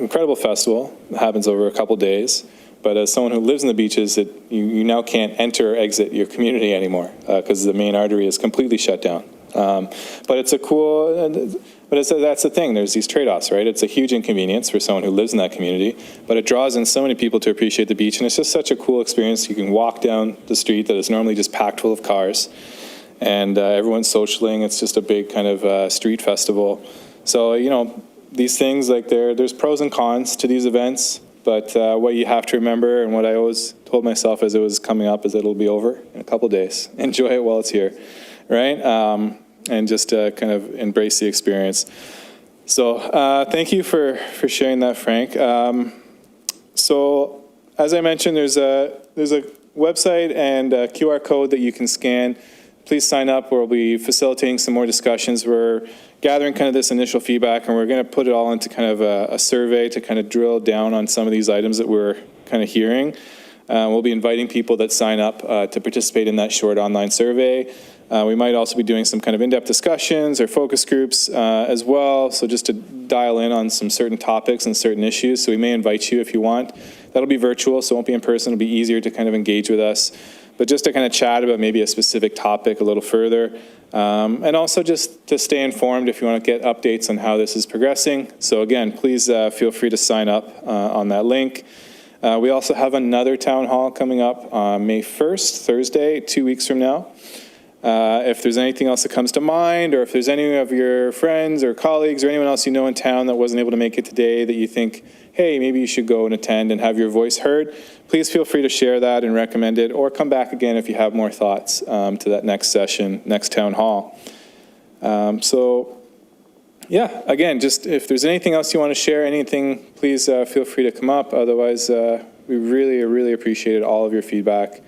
incredible festival. It happens over a couple days. But as someone who lives in the Beaches, you now can't enter or exit your community anymore because the main artery is completely shut down. But it's a cool, but that's the thing. There's these trade-offs, right? It's a huge inconvenience for someone who lives in that community, but it draws in so many people to appreciate the beach, and it's just such a cool experience. You can walk down the street that is normally just packed full of cars, and everyone's socialing. It's just a big kind of street festival. So, these things, like there's pros and cons to these events, but what you have to remember, and what I always told myself as it was coming up, is that it'll be over in a couple of days. Enjoy it while it's here, right? And just kind of embrace the experience. So thank you for sharing that, Frank. So as I mentioned, there's a website and a QR code that you can scan. Please sign up. We'll be facilitating some more discussions. We're gathering kind of this initial feedback, and we're going to put it all into kind of a survey to kind of drill down on some of these items that we're kind of hearing. We'll be inviting people that sign up to participate in that short online survey. We might also be doing some kind of in-depth discussions or focus groups as well, so just to dial in on some certain topics and certain issues. So we may invite you if you want. That'll be virtual, so it won't be in person. It'll be easier to kind of engage with us. But just to kind of chat about maybe a specific topic a little further. And also just to stay informed if you want to get updates on how this is progressing. So again, please feel free to sign up on that link. We also have another town hall coming up on May 1st, Thursday, 2 weeks from now. If there's anything else that comes to mind, or if there's any of your friends or colleagues or anyone else you know in town that wasn't able to make it today that you think, hey, maybe you should go and attend and have your voice heard, please feel free to share that and recommend it, or come back again if you have more thoughts to that next session, next town hall. So yeah, again, just if there's anything else you want to share, anything, please feel free to come up. Otherwise, we really appreciated all of your feedback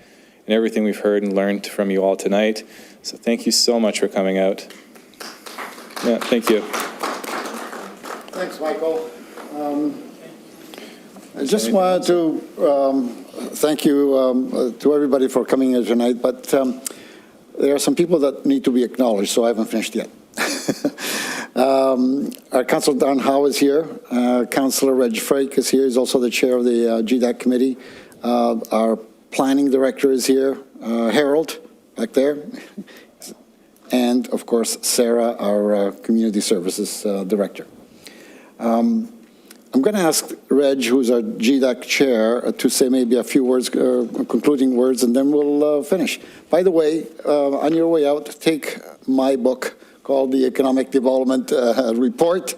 and everything we've heard and learned from you all tonight. So thank you so much for coming out. Yeah, thank you. Thanks, Michael. I just wanted to thank you to everybody for coming here tonight, but there are some people that need to be acknowledged, so I haven't finished yet. Our Councillor Don Howe is here. Councillor Reg Frake is here. He's also the chair of the GDAC committee. Our planning director is here. Harold, back there. And, of course, Sarah, our community services director. I'm going to ask Reg, who's our GDAC chair, to say maybe a few words, concluding words, and then we'll finish. By the way, on your way out, take my book called The Economic Development Report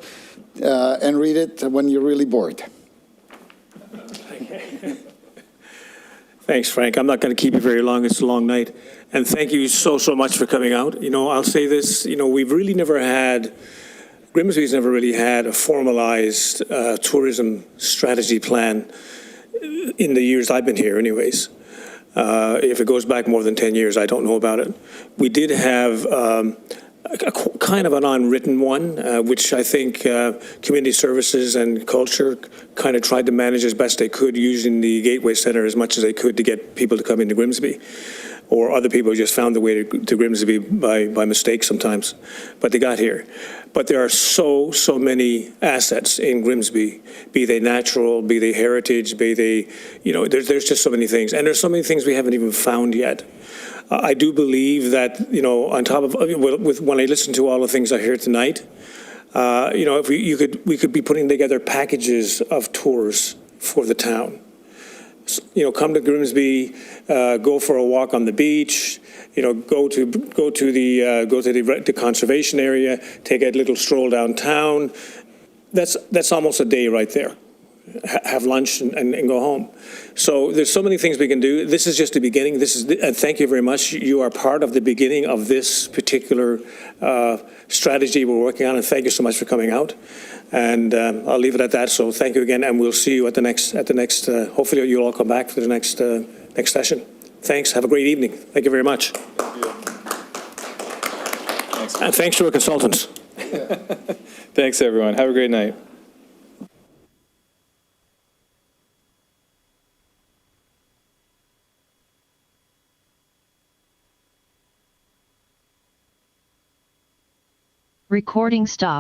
and read it when you're really bored. Thanks, Frank. I'm not going to keep you very long. It's a long night. And thank you so much for coming out. You know, I'll say this, you know, we've really never had, Grimsby's never really had a formalized tourism strategy plan in the years I've been here anyways. If it goes back more than 10 years, I don't know about it. We did have kind of an unwritten one, which I think Community Services and Culture kind of tried to manage as best they could, using the Gateway Centre as much as they could to get people to come into Grimsby. Or other people just found the way to Grimsby by mistake sometimes, but they got here. But there are so many assets in Grimsby, be they natural, be they heritage, be they, you know, there's just so many things. And there's so many things we haven't even found yet. I do believe that, you know, on top of, when I listen to all the things I hear tonight, you know, if we could be putting together packages of tours for the town. You know, come to Grimsby, go for a walk on the beach. You know, go to the conservation area, take a little stroll downtown. That's almost a day right there. Have lunch and go home. So there's so many things we can do. This is just the beginning. Thank you very much. You are part of the beginning of this particular strategy we're working on, and thank you so much for coming out. And I'll leave it at that. So thank you again, and we'll see you at the next. Hopefully, you'll all come back for the next session. Thanks. Have a great evening. Thank you very much. Thanks. And thanks to our consultants. Thanks, everyone. Have a great night. Recording stop.